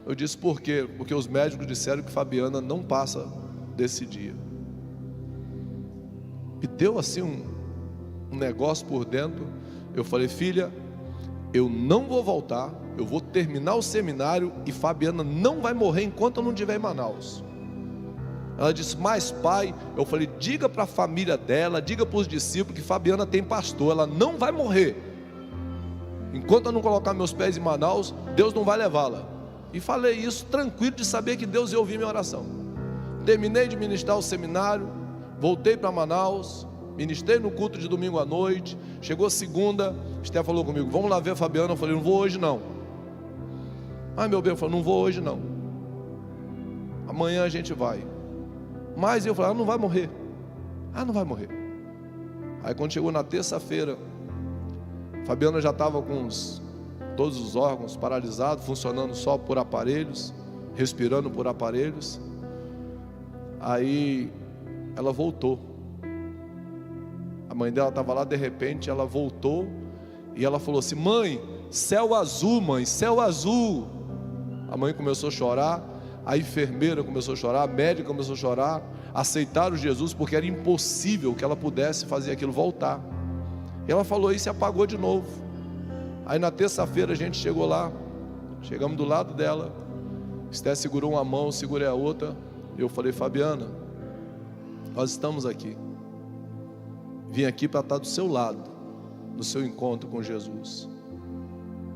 Eu disse: por quê? Porque os médicos disseram que Fabiana não passa desse dia. E deu assim um negócio por dentro. Eu falei: filha, eu não vou voltar, eu vou terminar o seminário e Fabiana não vai morrer enquanto eu não estiver em Manaus. Ela disse: mas pai, eu falei: diga para a família dela, diga para os discípulos que Fabiana tem pastor, ela não vai morrer. Enquanto eu não colocar meus pés em Manaus, Deus não vai levá-la. E falei isso tranquilo, de saber que Deus ia ouvir minha oração. Terminei de ministrar o seminário, voltei para Manaus, ministrei no culto de domingo à noite. Chegou segunda, Esté falou comigo: vamos lá ver a Fabiana. Eu falei: não vou hoje não. Meu bem, eu falei: não vou hoje não, amanhã a gente vai. Mas eu falei: não vai morrer. Não vai morrer. Aí quando chegou na terça-feira, Fabiana já estava com todos os órgãos paralisados, funcionando só por aparelhos, respirando por aparelhos. Aí ela voltou. A mãe dela estava lá, de repente ela voltou e ela falou assim: mãe, céu azul, mãe, céu azul. A mãe começou a chorar, a enfermeira começou a chorar, a médica começou a chorar. Aceitaram Jesus porque era impossível que ela pudesse fazer aquilo voltar. E ela falou isso e apagou de novo. Aí na terça-feira a gente chegou lá, chegamos do lado dela. Esté segurou uma mão, eu segurei a outra. E eu falei: Fabiana, nós estamos aqui. Vim aqui para estar do seu lado, no seu encontro com Jesus.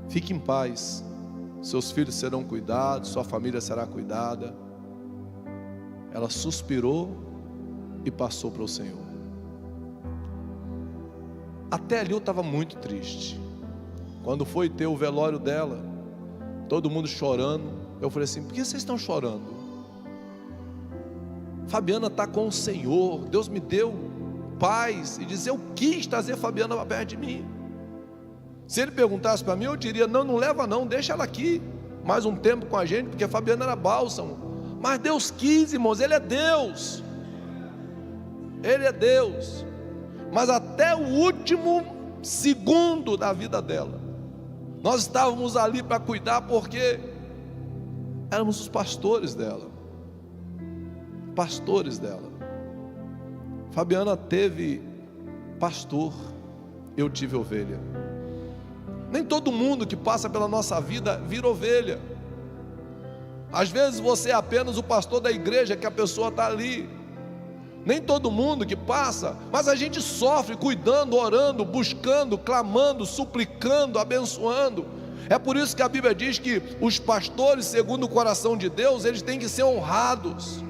Fique em paz, seus filhos serão cuidados, sua família será cuidada. Ela suspirou e passou para o Senhor. Até ali eu estava muito triste. Quando foi ter o velório dela, todo mundo chorando, eu falei assim: por que vocês estão chorando? Fabiana está com o Senhor, Deus me deu paz, e dizer: eu quis trazer Fabiana para perto de mim. Se ele perguntasse para mim, eu diria: não leva não, deixa ela aqui mais um tempo com a gente, porque a Fabiana era bálsamo. Mas Deus quis, irmãos, Ele é Deus. Ele é Deus. Mas até o último segundo da vida dela, nós estávamos ali para cuidar, porque éramos os pastores dela. Pastores dela. Fabiana teve pastor, eu tive ovelha. Nem todo mundo que passa pela nossa vida vira ovelha. Às vezes você é apenas o pastor da igreja que a pessoa está ali. Nem todo mundo que passa, mas a gente sofre cuidando, orando, buscando, clamando, suplicando, abençoando. É por isso que a Bíblia diz que os pastores, segundo o coração de Deus, eles têm que ser honrados.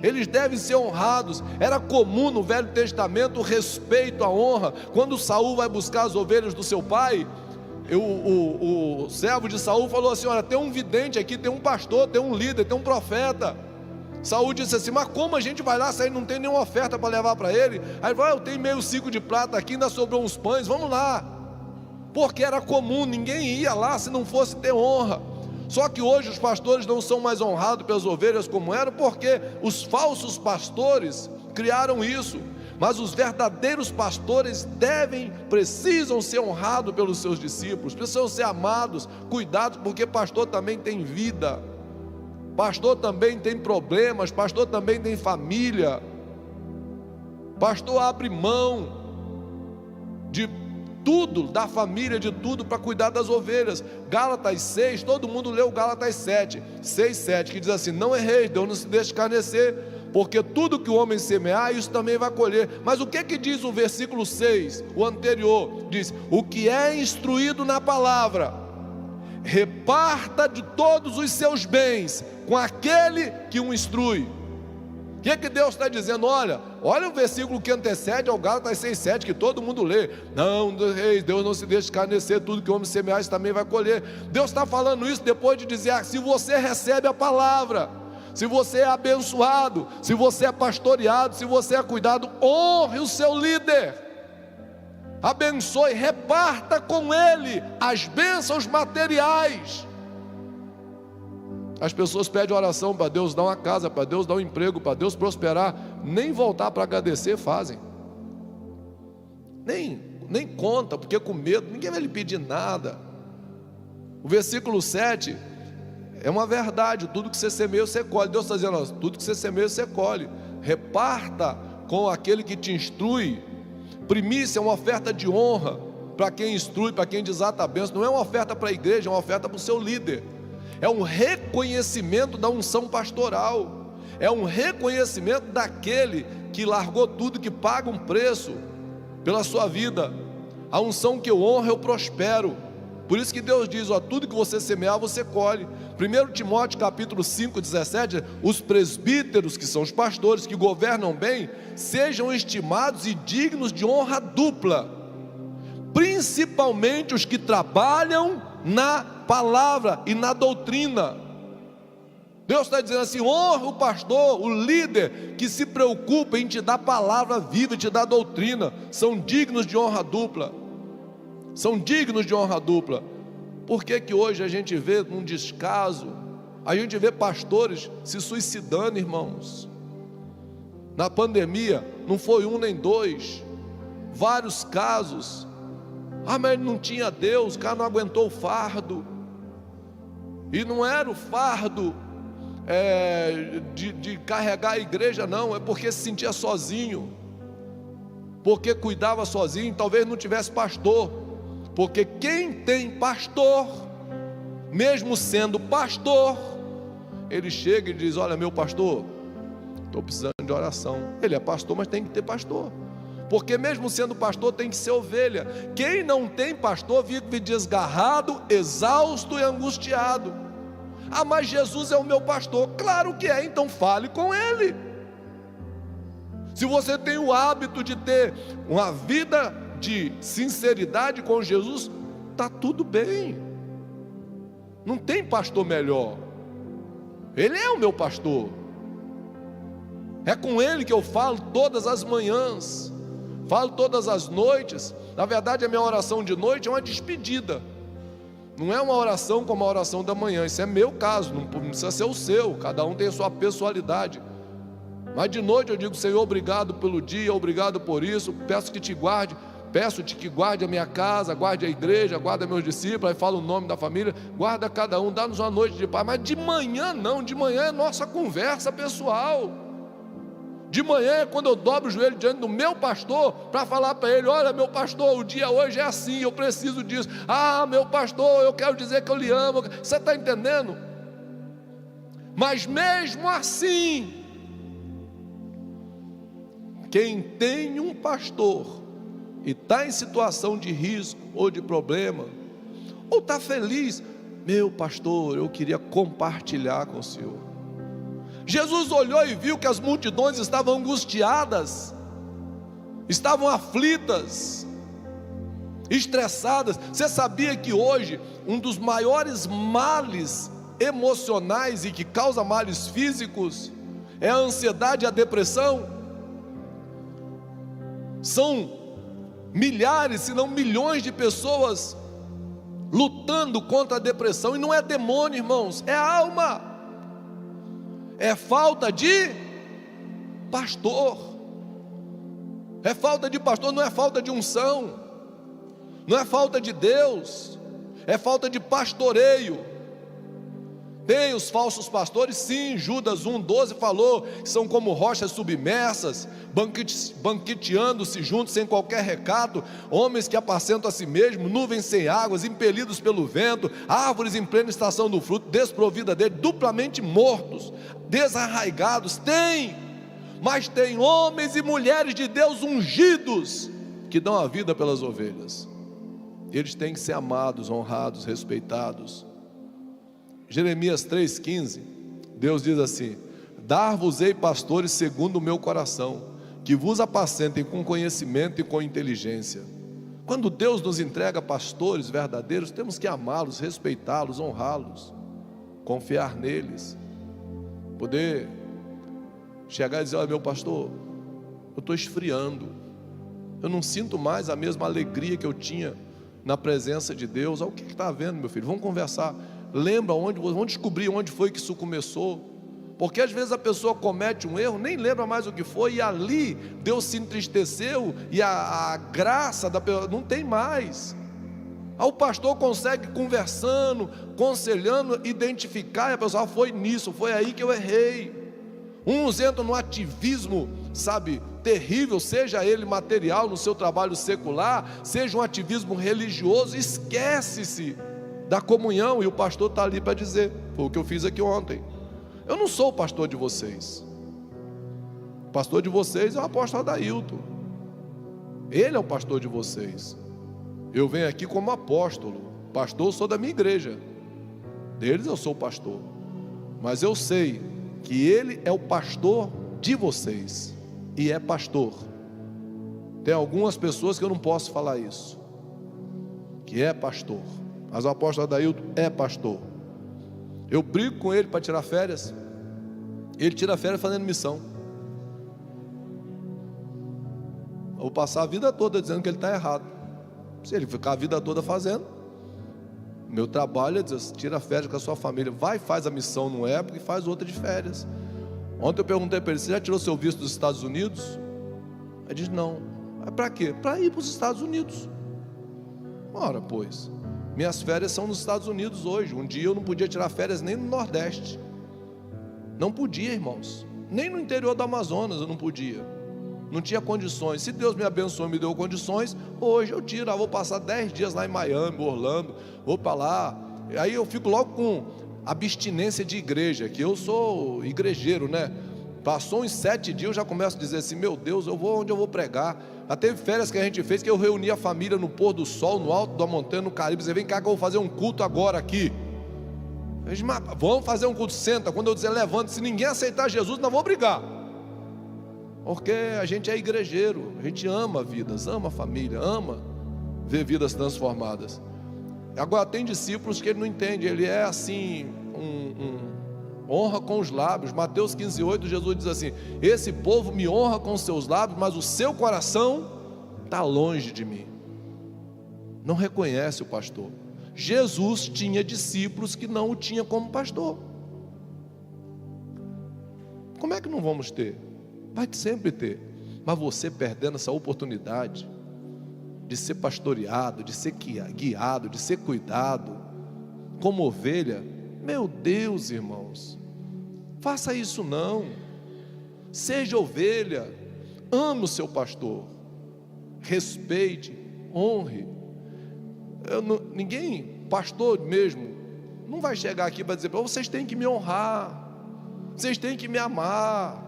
Eles devem ser honrados. Era comum no Velho Testamento o respeito, a honra. Quando Saul vai buscar as ovelhas do seu pai, o servo de Saul falou assim: olha, tem um vidente aqui, tem um pastor, tem um líder, tem um profeta. Saul disse assim: mas como a gente vai lá, se aí não tem nenhuma oferta para levar para ele? Aí ele falou: eu tenho meio ciclo de prata aqui, ainda sobrou uns pães, vamos lá. Porque era comum, ninguém ia lá se não fosse ter honra. Só que hoje os pastores não são mais honrados pelas ovelhas como eram, porque os falsos pastores criaram isso. Mas os verdadeiros pastores precisam ser honrados pelos seus discípulos, precisam ser amados, cuidados, porque pastor também tem vida, pastor também tem problemas, pastor também tem família, pastor abre mão de tudo, da família, de tudo, para cuidar das ovelhas. Gálatas 6, todo mundo leu Gálatas 7, 6, 7, que diz assim: não erreis, Deus não se deixe escarnecer, porque tudo que o homem semear, isso também vai colher. Mas o que diz o versículo 6, o anterior? Diz: o que é instruído na palavra, reparta de todos os seus bens com aquele que o instrui. O que Deus está dizendo? Olha o versículo que antecede ao Gálatas 6,7, que todo mundo lê. Não, Deus não se deixa escarnecer, tudo que o homem semear, isso também vai colher. Deus está falando isso depois de dizer: se você recebe a palavra, se você é abençoado, se você é pastoreado, se você é cuidado, honre o seu líder, abençoe, reparta com ele as bênçãos materiais. As pessoas pedem oração para Deus dar uma casa, para Deus dar um emprego, para Deus prosperar, nem voltar para agradecer fazem, nem conta, porque com medo, ninguém vai lhe pedir nada. O versículo 7 é uma verdade: tudo que você semeia, você colhe. Deus está dizendo: tudo que você semeia, você colhe. Reparta com aquele que te instrui. Primícia é uma oferta de honra para quem instrui, para quem desata a bênção. Não é uma oferta para a igreja, é uma oferta para o seu líder. É um reconhecimento da unção pastoral, é um reconhecimento daquele que largou tudo, que paga um preço pela sua vida. A unção que eu honro, eu prospero. Por isso que Deus diz: tudo que você semear, você colhe. 1 Timóteo capítulo 5, 17, os presbíteros, que são os pastores que governam bem, sejam estimados e dignos de honra dupla, principalmente os que trabalham na palavra e na doutrina. Deus está dizendo assim: honra o pastor, o líder que se preocupa em te dar palavra viva e te dar doutrina. São dignos de honra dupla. São dignos de honra dupla. Por que hoje a gente vê um descaso? A gente vê pastores se suicidando, irmãos. Na pandemia, não foi um nem dois, vários casos. Mas não tinha Deus, o cara não aguentou o fardo. E não era o fardo de carregar a igreja, não, é porque se sentia sozinho, porque cuidava sozinho, talvez não tivesse pastor. Porque quem tem pastor, mesmo sendo pastor, ele chega e diz: olha, meu pastor, estou precisando de oração. Ele é pastor, mas tem que ter pastor, porque mesmo sendo pastor tem que ser ovelha. Quem não tem pastor vive desgarrado, exausto e angustiado. Mas Jesus é o meu pastor. Claro que é, então fale com ele. Se você tem o hábito de ter uma vida de sinceridade com Jesus, está tudo bem. Não tem pastor melhor. Ele é o meu pastor. É com ele que eu falo todas as manhãs, falo todas as noites. Na verdade, a minha oração de noite é uma despedida. Não é uma oração como a oração da manhã. Isso é meu caso, não precisa ser o seu. Cada um tem a sua personalidade. Mas de noite eu digo: Senhor, obrigado pelo dia, obrigado por isso. Peço que te guarde, peço-te que guarde a minha casa, guarde a igreja, guarde meus discípulos. Aí falo o nome da família, guarda cada um, dá-nos uma noite de paz. Mas de manhã não, de manhã é nossa conversa pessoal. De manhã é quando eu dobro o joelho diante do meu pastor para falar para ele: olha, meu pastor, o dia hoje é assim, eu preciso disso. Meu pastor, eu quero dizer que eu lhe amo. Você está entendendo? Mas mesmo assim, quem tem um pastor e está em situação de risco ou de problema, ou está feliz, meu pastor, eu queria compartilhar com o Senhor. Jesus olhou e viu que as multidões estavam angustiadas, estavam aflitas, estressadas. Você sabia que hoje um dos maiores males emocionais e que causa males físicos é a ansiedade e a depressão? São milhares, se não milhões de pessoas lutando contra a depressão, e não é demônio, irmãos, é a alma, é falta de pastor, é falta de pastor, não é falta de unção, não é falta de Deus, é falta de pastoreio. Tem os falsos pastores, sim. Judas 1,12 falou que são como rochas submersas, banqueteando-se juntos sem qualquer recato, homens que apacentam a si mesmos, nuvens sem águas, impelidos pelo vento, árvores em plena estação do fruto, desprovida dele, duplamente mortos, desarraigados. Tem, mas tem homens e mulheres de Deus ungidos, que dão a vida pelas ovelhas. Eles têm que ser amados, honrados, respeitados. Jeremias 3,15, Deus diz assim: dar-vos-ei pastores segundo o meu coração, que vos apacentem com conhecimento e com inteligência. Quando Deus nos entrega pastores verdadeiros, temos que amá-los, respeitá-los, honrá-los, confiar neles, poder chegar e dizer: olha, meu pastor, eu estou esfriando, eu não sinto mais a mesma alegria que eu tinha na presença de Deus. Olha o que está havendo, meu filho, vamos conversar. Lembra vamos descobrir onde foi que isso começou, porque às vezes a pessoa comete um erro, nem lembra mais o que foi, e ali Deus se entristeceu, e a graça da pessoa não tem mais. O pastor consegue, conversando, conselhando, identificar, e a pessoa: foi nisso, foi aí que eu errei. Uns entram no ativismo, sabe, terrível, seja ele material no seu trabalho secular, seja um ativismo religioso, esquece-se da comunhão, e o pastor está ali para dizer: foi o que eu fiz aqui ontem. Eu não sou o pastor de vocês, o pastor de vocês é o apóstolo Adailton, ele é o pastor de vocês. Eu venho aqui como apóstolo, pastor eu sou da minha igreja, deles eu sou o pastor, mas eu sei que ele é o pastor de vocês, e é pastor. Tem algumas pessoas que eu não posso falar isso, que é pastor, mas o apóstolo Adailton é pastor. Eu brigo com ele para tirar férias, ele tira férias fazendo missão. Eu vou passar a vida toda dizendo que ele está errado. Se ele ficar a vida toda fazendo, meu trabalho é dizer: tira férias com a sua família, vai, faz a missão numa época e faz outra de férias. Ontem eu perguntei para ele: você já tirou seu visto dos Estados Unidos? Ele disse: não. Para quê? Para ir para os Estados Unidos. Ora, pois, minhas férias são nos Estados Unidos hoje. Um dia eu não podia tirar férias nem no Nordeste, não podia, irmãos, nem no interior do Amazonas eu não podia, não tinha condições. Se Deus me abençoou, me deu condições, hoje eu tiro. Vou passar 10 dias lá em Miami, Orlando, vou para lá. Aí eu fico logo com abstinência de igreja, que eu sou igrejeiro, né? Passou uns 7 dias, eu já começo a dizer assim: meu Deus, eu vou onde eu vou pregar. Já teve férias que a gente fez, que eu reuni a família no pôr do sol, no alto da montanha, no Caribe. Você vem cá que eu vou fazer um culto agora aqui. Eu disse: mas vamos fazer um culto, senta. Quando eu dizer levanta, se ninguém aceitar Jesus, não vou brigar, porque a gente é igrejeiro, a gente ama vidas, ama a família, ama ver vidas transformadas. Agora tem discípulos que ele não entende, ele é assim, honra com os lábios. Mateus 15,8, Jesus diz assim: esse povo me honra com os seus lábios, mas o seu coração está longe de mim, não reconhece o pastor. Jesus tinha discípulos que não o tinha como pastor. Como é que não vamos ter? Vai sempre ter. Mas você perdendo essa oportunidade de ser pastoreado, de ser guiado, de ser cuidado como ovelha, meu Deus, irmãos, faça isso não. Seja ovelha, ame o seu pastor, respeite, honre. Ninguém, pastor mesmo, não vai chegar aqui para dizer: vocês têm que me honrar. vocês têm que me amar,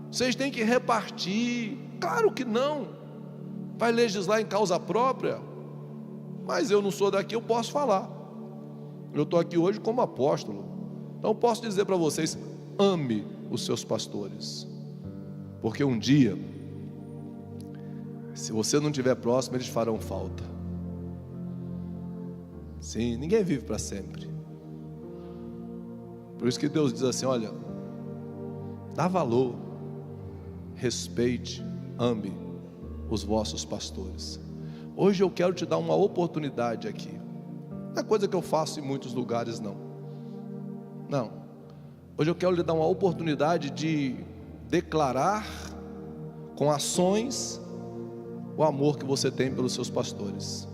vocês têm que repartir. Claro que não. Vai legislar em causa própria? Mas eu não sou daqui, eu posso falar. Eu estou aqui hoje como apóstolo, então eu posso dizer para vocês: ame os seus pastores, porque um dia, se você não estiver próximo, eles farão falta. Sim, ninguém vive para sempre. Por isso que Deus diz assim: olha, dá valor, respeite, ame os vossos pastores. Hoje eu quero te dar uma oportunidade aqui. Não é coisa que eu faço em muitos lugares, não. Não. Hoje eu quero lhe dar uma oportunidade de declarar com ações o amor que você tem pelos seus pastores.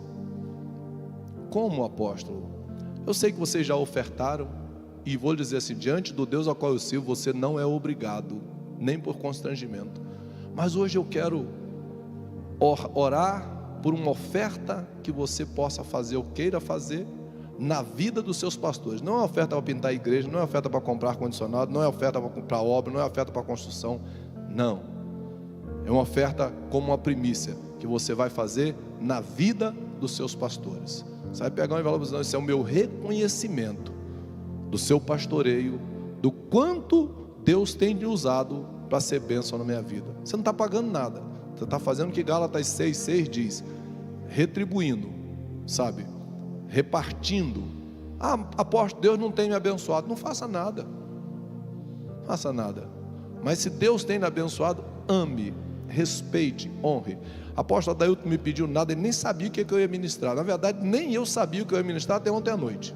Como, apóstolo? Eu sei que vocês já ofertaram, e vou dizer assim: diante do Deus ao qual eu sirvo, você não é obrigado, nem por constrangimento. Mas hoje eu quero orar por uma oferta que você possa fazer ou queira fazer na vida dos seus pastores. Não é uma oferta para pintar a igreja, não é uma oferta para comprar ar-condicionado, não é uma oferta para comprar obra, não é uma oferta para construção. Não. É uma oferta como uma primícia que você vai fazer na vida dos seus pastores. Você vai pegar um envelope e dizer: esse é o meu reconhecimento do seu pastoreio, do quanto Deus tem te usado para ser bênção na minha vida. Você não está pagando nada, você está fazendo o que Gálatas 6,6 diz: retribuindo, sabe, repartindo. Ah, apóstolo, Deus não tem me abençoado. Não faça nada, não faça nada. Mas se Deus tem me abençoado, ame, respeite, honre. Apóstolo Adailton me pediu nada, ele nem sabia o que eu ia ministrar. Na verdade, nem eu sabia o que eu ia ministrar até ontem à noite.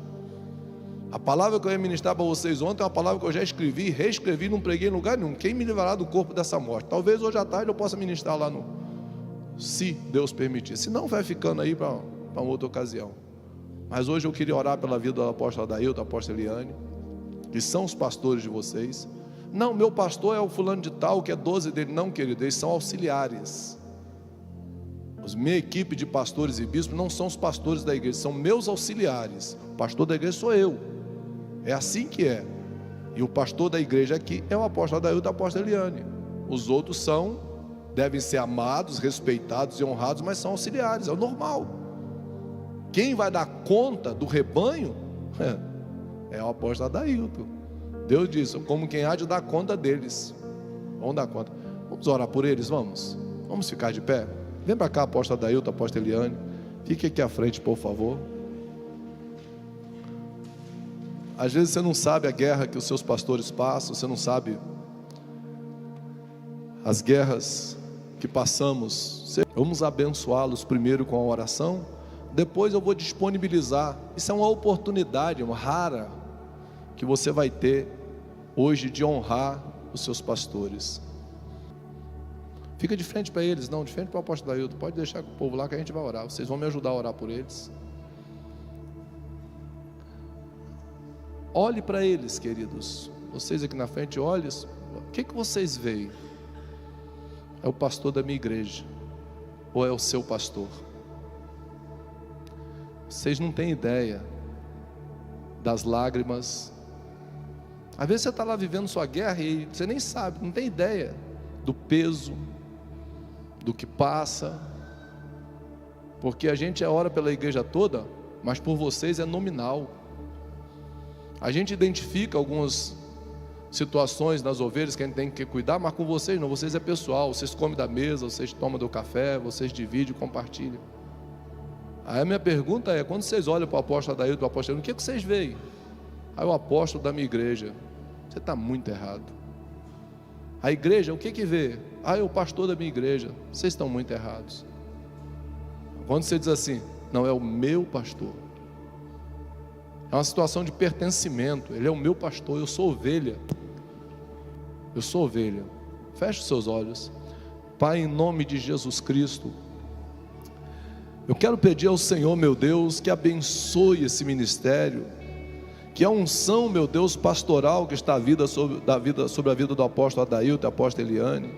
A palavra que eu ia ministrar para vocês ontem é uma palavra que eu já escrevi, reescrevi, não preguei em lugar nenhum. Quem me livrará do corpo dessa morte? Talvez hoje à tarde eu possa ministrar lá no... se Deus permitir. Se não, vai ficando aí para uma outra ocasião. Mas hoje eu queria orar pela vida do apóstolo Adailton, da apóstola Eliane, que são os pastores de vocês. Não, meu pastor é o fulano de tal, que é 12 dele. Não, querido, eles são auxiliares. Minha equipe de pastores e bispos não são os pastores da igreja, são meus auxiliares. O pastor da igreja sou eu. É assim que é. E o pastor da igreja aqui é o apóstolo Adailton, da apóstola Eliane. Os outros devem ser amados, respeitados e honrados, mas são auxiliares, é o normal. Quem vai dar conta do rebanho é o apóstolo Adailton. Deus diz: como quem há de dar conta deles. Vamos dar conta. Vamos orar por eles, vamos ficar de pé. Vem para cá, apóstolo Adailton, apóstolo Eliane. Fique aqui à frente, por favor. Às vezes você não sabe a guerra que os seus pastores passam, você não sabe as guerras que passamos. Vamos abençoá-los primeiro com a oração, depois eu vou disponibilizar. Isso é uma oportunidade, uma rara, que você vai ter hoje de honrar os seus pastores. Fica de frente para eles, não, de frente para o apóstolo Adailton. Pode deixar com o povo lá que a gente vai orar. Vocês vão me ajudar a orar por eles. Olhe para eles, queridos. Vocês aqui na frente, olhem. O que vocês veem? É o pastor da minha igreja? Ou é o seu pastor? Vocês não têm ideia das lágrimas. Às vezes você está lá vivendo sua guerra e você nem sabe, não tem ideia do peso, do que passa, porque a gente ora pela igreja toda, mas por vocês é nominal. A gente identifica algumas situações nas ovelhas que a gente tem que cuidar, mas com vocês não, vocês é pessoal, vocês comem da mesa, vocês tomam do café, vocês dividem, compartilham. Aí a minha pergunta é: quando vocês olham para o apóstolo Adailton, para o apóstolo, o que vocês veem? Aí o apóstolo da minha igreja. Você está muito errado. A igreja, o que vê? É o pastor da minha igreja. Vocês estão muito errados. Quando você diz assim: não, é o meu pastor, é uma situação de pertencimento. Ele é o meu pastor, eu sou ovelha. Eu sou ovelha. Feche os seus olhos. Pai, em nome de Jesus Cristo, eu quero pedir ao Senhor, meu Deus, que abençoe esse ministério, que a unção, meu Deus, pastoral que está sobre a vida do apóstolo Adailton e da apóstola Eliane,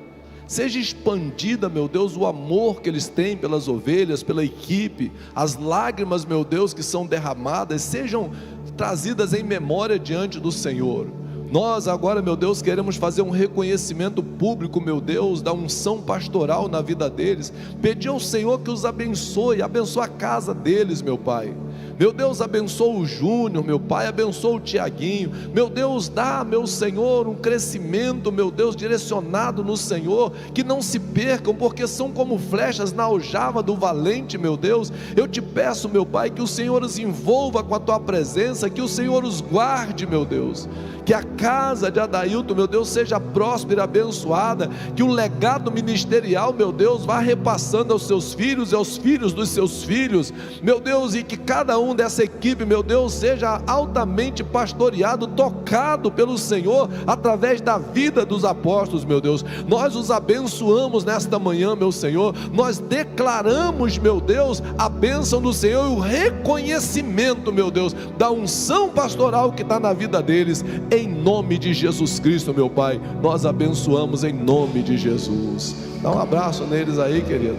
seja expandida, meu Deus, o amor que eles têm pelas ovelhas, pela equipe, as lágrimas, meu Deus, que são derramadas, sejam trazidas em memória diante do Senhor. Nós agora, meu Deus, queremos fazer um reconhecimento público, meu Deus, da unção pastoral na vida deles. Pedir ao Senhor que os abençoe, abençoe a casa deles, meu Pai. Meu Deus, abençoa o Júnior, meu Pai, abençoa o Tiaguinho, meu Deus, dá, meu Senhor, um crescimento, meu Deus, direcionado no Senhor, que não se percam, porque são como flechas na aljava do valente, meu Deus. Eu te peço, meu Pai, que o Senhor os envolva com a tua presença, que o Senhor os guarde, meu Deus, que a casa de Adailton, meu Deus, seja próspera, abençoada, que o legado ministerial, meu Deus, vá repassando aos seus filhos e aos filhos dos seus filhos, meu Deus, e que cada um dessa equipe, meu Deus, seja altamente pastoreado, tocado pelo Senhor, através da vida dos apóstolos, meu Deus. Nós os abençoamos nesta manhã, meu Senhor, nós declaramos, meu Deus, a bênção do Senhor e o reconhecimento, meu Deus, da unção pastoral que está na vida deles, em nome de Jesus Cristo, meu Pai, nós abençoamos em nome de Jesus. Dá um abraço neles aí, querido.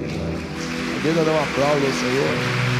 Alguém dá um aplauso ao Senhor.